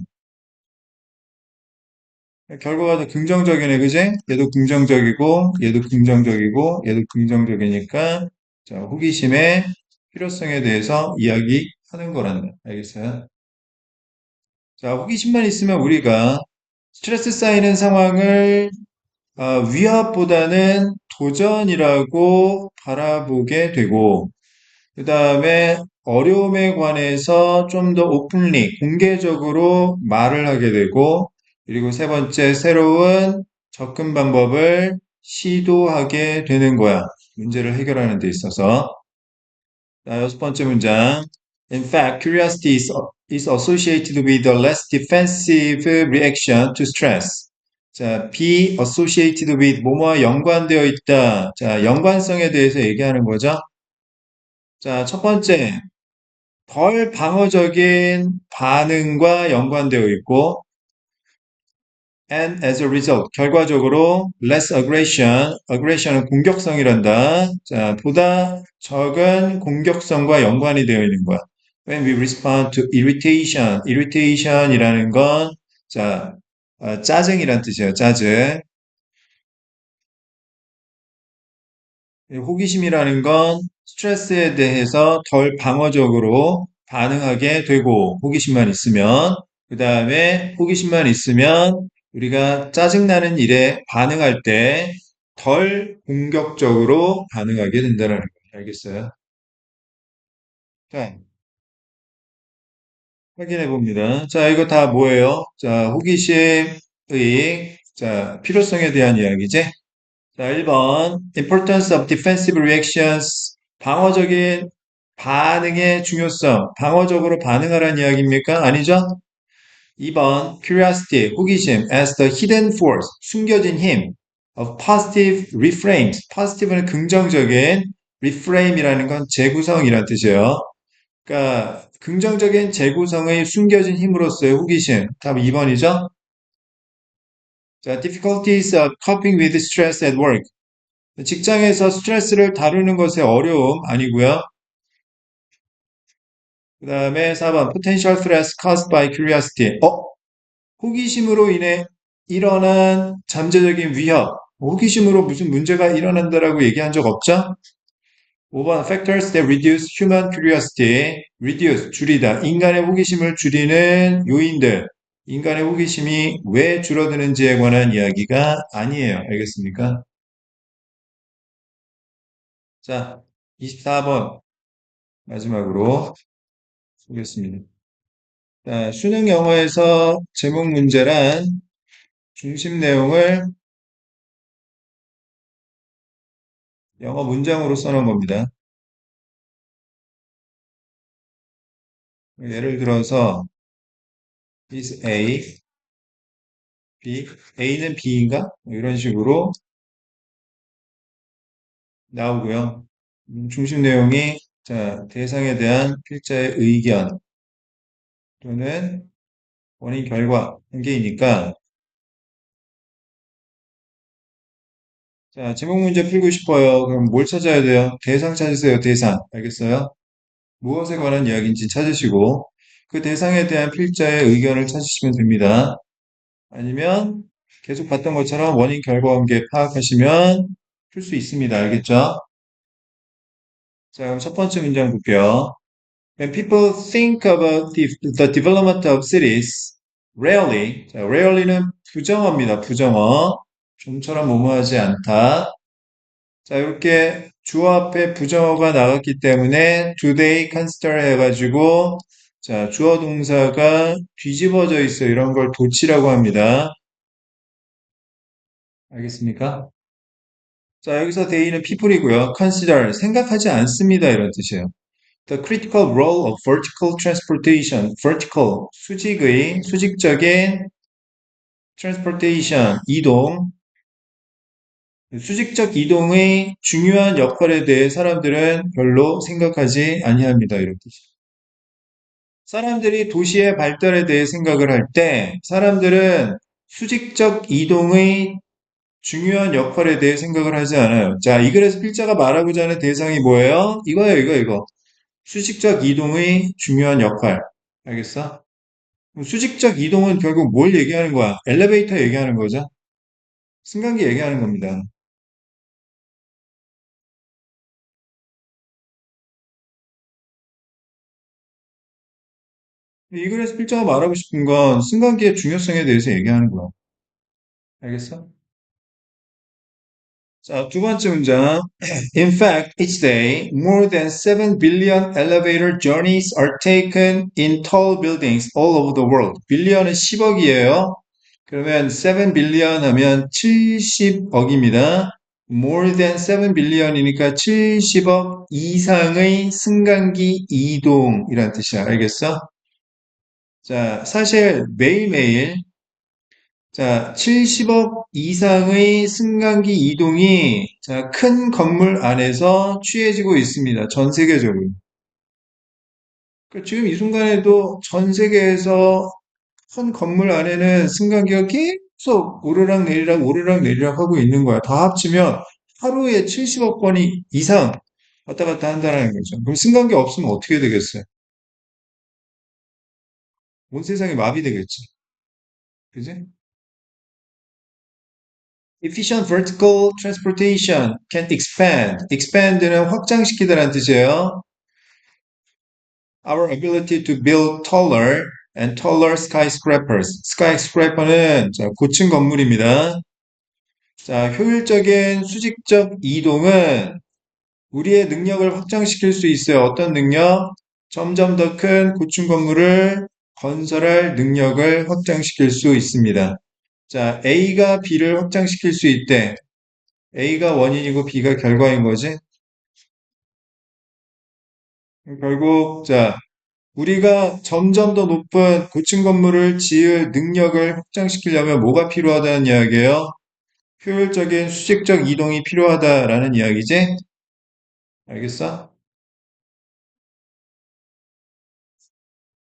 결과가 더 긍정적이네, 그지? 얘도 긍정적이고, 얘도 긍정적이고, 얘도 긍정적이니까, 자, 호기심의 필요성에 대해서 이야기하는 거란다. 알겠어요? 자, 호기심만 있으면 우리가 스트레스 쌓이는 상황을 위협보다는 도전이라고 바라보게 되고, 그 다음에 어려움에 관해서 좀 더 오픈리, 공개적으로 말을 하게 되고, 그리고 세 번째, 새로운 접근 방법을 시도하게 되는 거야. 문제를 해결하는 데 있어서. 자, 여섯 번째 문장. In fact, curiosity is associated with a less defensive reaction to stress. 자, be associated with 뭐뭐와 연관되어 있다. 자, 연관성에 대해서 얘기하는 거죠. 자, 첫 번째, 덜 방어적인 반응과 연관되어 있고, and as a result, 결과적으로 less aggression, aggression은 공격성이란다. 자, 보다 적은 공격성과 연관이 되어 있는 거야. When we respond to irritation, irritation이라는 건, 자, 짜증이란 뜻이에요. 짜증. 호기심이라는 건 스트레스에 대해서 덜 방어적으로 반응하게 되고, 호기심만 있으면, 그 다음에 호기심만 있으면 우리가 짜증나는 일에 반응할 때 덜 공격적으로 반응하게 된다는 거. 알겠어요? 자, 확인해 봅니다. 자, 이거 다 뭐예요? 자, 호기심의, 자, 필요성에 대한 이야기지? 자, 1번. Importance of defensive reactions. 방어적인 반응의 중요성. 방어적으로 반응하라는 이야기입니까? 아니죠? 2번. Curiosity. 호기심. As the hidden force. 숨겨진 힘. Of positive reframes. positive는 긍정적인, reframe이라는 건 재구성이라는 뜻이에요. 그러니까 긍정적인 재구성의 숨겨진 힘으로서의 호기심. 답 2번이죠? 자, difficulties of coping with stress at work. 직장에서 스트레스를 다루는 것의 어려움 아니고요. 그 다음에 4번 potential threats caused by curiosity. 호기심으로 인해 일어난 잠재적인 위협. 호기심으로 무슨 문제가 일어난다라고 얘기한 적 없죠? 5번 factors that reduce human curiosity. reduce 줄이다. 인간의 호기심을 줄이는 요인들. 인간의 호기심이 왜 줄어드는지에 관한 이야기가 아니에요. 알겠습니까? 자, 24번 마지막으로 보겠습니다. 자, 수능 영어에서 제목 문제란 중심 내용을 영어 문장으로 써놓은 겁니다. 예를 들어서 is A, B, A는 B인가? 뭐 이런 식으로 나오고요. 중심 내용이 자, 대상에 대한 필자의 의견 또는 원인 결과 단계이니까 자, 제목 문제 풀고 싶어요. 그럼 뭘 찾아야 돼요? 대상 찾으세요. 대상. 알겠어요? 무엇에 관한 이야기인지 찾으시고 그 대상에 대한 필자의 의견을 찾으시면 됩니다. 아니면 계속 봤던 것처럼 원인 결과 관계 파악하시면 풀 수 있습니다. 알겠죠? 자, 그럼 첫 번째 문장 볼게요. When people think about the development of cities, rarely, 자, rarely는 부정어입니다. 부정어. 좀처럼 뭐뭐하지 않다. 자, 이렇게 주어 앞에 부정어가 나갔기 때문에 do they consider 해가지고 자, 주어 동사가 뒤집어져 있어. 이런 걸 도치라고 합니다. 알겠습니까? 자, 여기서 they는 people이고요. consider, 생각하지 않습니다. 이런 뜻이에요. The critical role of vertical transportation, vertical, 수직적인 transportation, 이동, 수직적 이동의 중요한 역할에 대해 사람들은 별로 생각하지 아니합니다. 이런 뜻이에요. 사람들이 도시의 발달에 대해 생각을 할 때 사람들은 수직적 이동의 중요한 역할에 대해 생각을 하지 않아요. 자, 이 글에서 필자가 말하고자 하는 대상이 뭐예요? 이거예요, 이거. 수직적 이동의 중요한 역할. 알겠어? 수직적 이동은 결국 뭘 얘기하는 거야? 엘리베이터 얘기하는 거죠? 승강기 얘기하는 겁니다. 이 글에서 필자가 말하고 싶은 건 승강기의 중요성에 대해서 얘기하는 거야. 알겠어? 자, 두 번째 문장. In fact, each day, more than 7 billion elevator journeys are taken in tall buildings all over the world. billion은 10억이에요. 그러면 7 billion 하면 70억입니다. more than 7 billion이니까 70억 이상의 승강기 이동이란 뜻이야. 알겠어? 자, 사실 매일매일 자, 70억 이상의 승강기 이동이 자, 큰 건물 안에서 취해지고 있습니다. 전 세계적으로. 그러니까 지금 이 순간에도 전 세계에서 큰 건물 안에는 승강기가 계속 오르락 내리락 하고 있는 거야. 다 합치면 하루에 70억 번이 이상 왔다 갔다 한다는 거죠. 그럼 승강기 없으면 어떻게 되겠어요? 온 세상이 마비되겠지. 그지? Efficient vertical transportation can expand. expand는 확장시키다라는 뜻이에요. Our ability to build taller and taller skyscrapers. skyscraper는 자, 고층 건물입니다. 자, 효율적인 수직적 이동은 우리의 능력을 확장시킬 수 있어요. 어떤 능력? 점점 더 큰 고층 건물을 건설할 능력을 확장시킬 수 있습니다. 자, A가 B를 확장시킬 수 있대. A가 원인이고 B가 결과인 거지. 결국, 자, 우리가 점점 더 높은 고층 건물을 지을 능력을 확장시키려면 뭐가 필요하다는 이야기예요? 효율적인 수직적 이동이 필요하다라는 이야기지? 알겠어?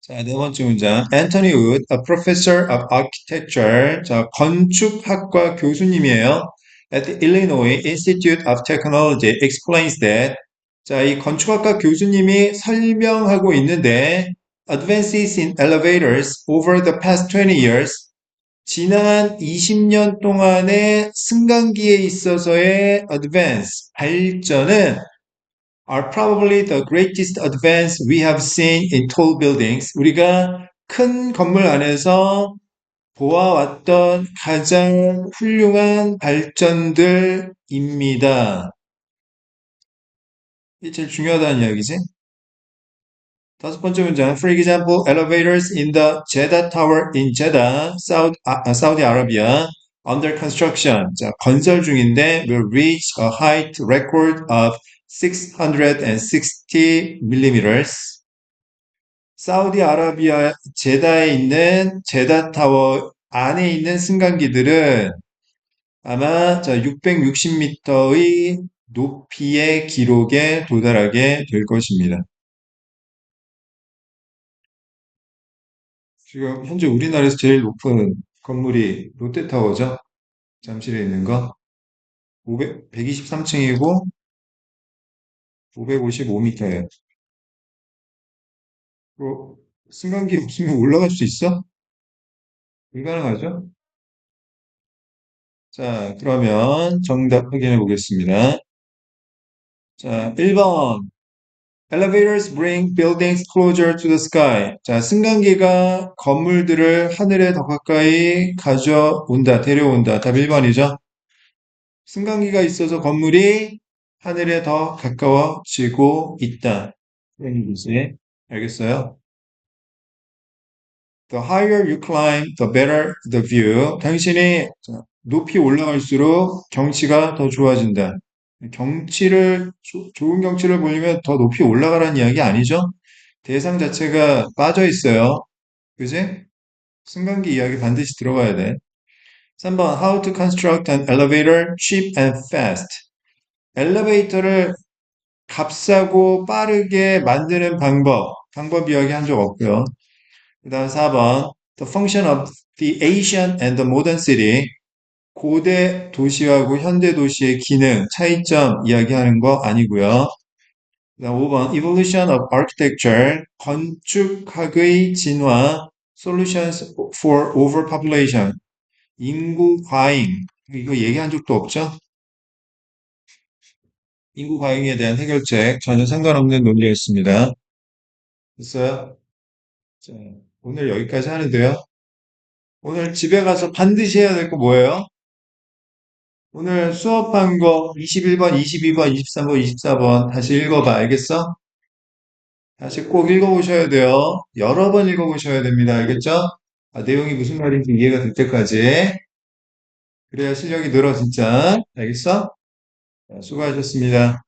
자, 네 번째 문장. Anthony Wood, a professor of architecture. 자, 건축학과 교수님이에요. At the Illinois Institute of Technology explains that. 자, 이 건축학과 교수님이 설명하고 있는데, advances in elevators over the past 20 years. 지난 20년 동안의 승강기에 있어서의 advance, 발전은 are probably the greatest advance we have seen in tall buildings. 우리가 큰 건물 안에서 보아왔던 가장 훌륭한 발전들입니다. 이게 제일 중요하다는 이야기지. 다섯 번째 문장. For example, elevators in the Jeddah Tower in Jeddah, Saudi Arabia, under construction. 자, 건설 중인데 will reach a height record of 660 millimeters. 사우디아라비아 제다에 있는 제다 타워 안에 있는 승강기들은 아마 자 660m의 높이의 기록에 도달하게 될 것입니다. 지금 현재 우리나라에서 제일 높은 건물이 롯데타워죠. 잠실에 있는 거. 123층이고 555m예요. 승강기 없으면 올라갈 수 있어? 불가능하죠? 자, 그러면 정답 확인해 보겠습니다. 자, 1번. Elevators bring buildings closer to the sky. 자, 승강기가 건물들을 하늘에 더 가까이 가져온다, 데려온다. 답 1번이죠. 승강기가 있어서 건물이 하늘에 더 가까워지고 있다. 그런 얘기지. 알겠어요? The higher you climb, the better the view. 당신이 높이 올라갈수록 경치가 더 좋아진다. 좋은 경치를 보려면 더 높이 올라가라는 이야기 아니죠? 대상 자체가 빠져 있어요. 그지? 승강기 이야기 반드시 들어가야 돼. 3번, How to construct an elevator cheap and fast. 엘리베이터를 값싸고 빠르게 만드는 방법 이야기 한 적 없고요. 그 다음 4번, The function of the ancient and the modern city. 고대 도시하고 현대 도시의 기능, 차이점 이야기하는 거 아니고요. 그다음 5번 Evolution of Architecture, 건축학의 진화, Solutions for Overpopulation, 인구 과잉, 이거 얘기한 적도 없죠? 인구 과잉에 대한 해결책 전혀 상관없는 논리였습니다. 됐어요? 자, 오늘 여기까지 하는데요. 오늘 집에 가서 반드시 해야 될 거 뭐예요? 오늘 수업한 거 21번, 22번, 23번, 24번 다시 읽어봐. 알겠어? 다시 꼭 읽어보셔야 돼요. 여러 번 읽어보셔야 됩니다. 알겠죠? 아, 내용이 무슨 말인지 이해가 될 때까지. 그래야 실력이 늘어, 진짜. 알겠어? 자, 수고하셨습니다.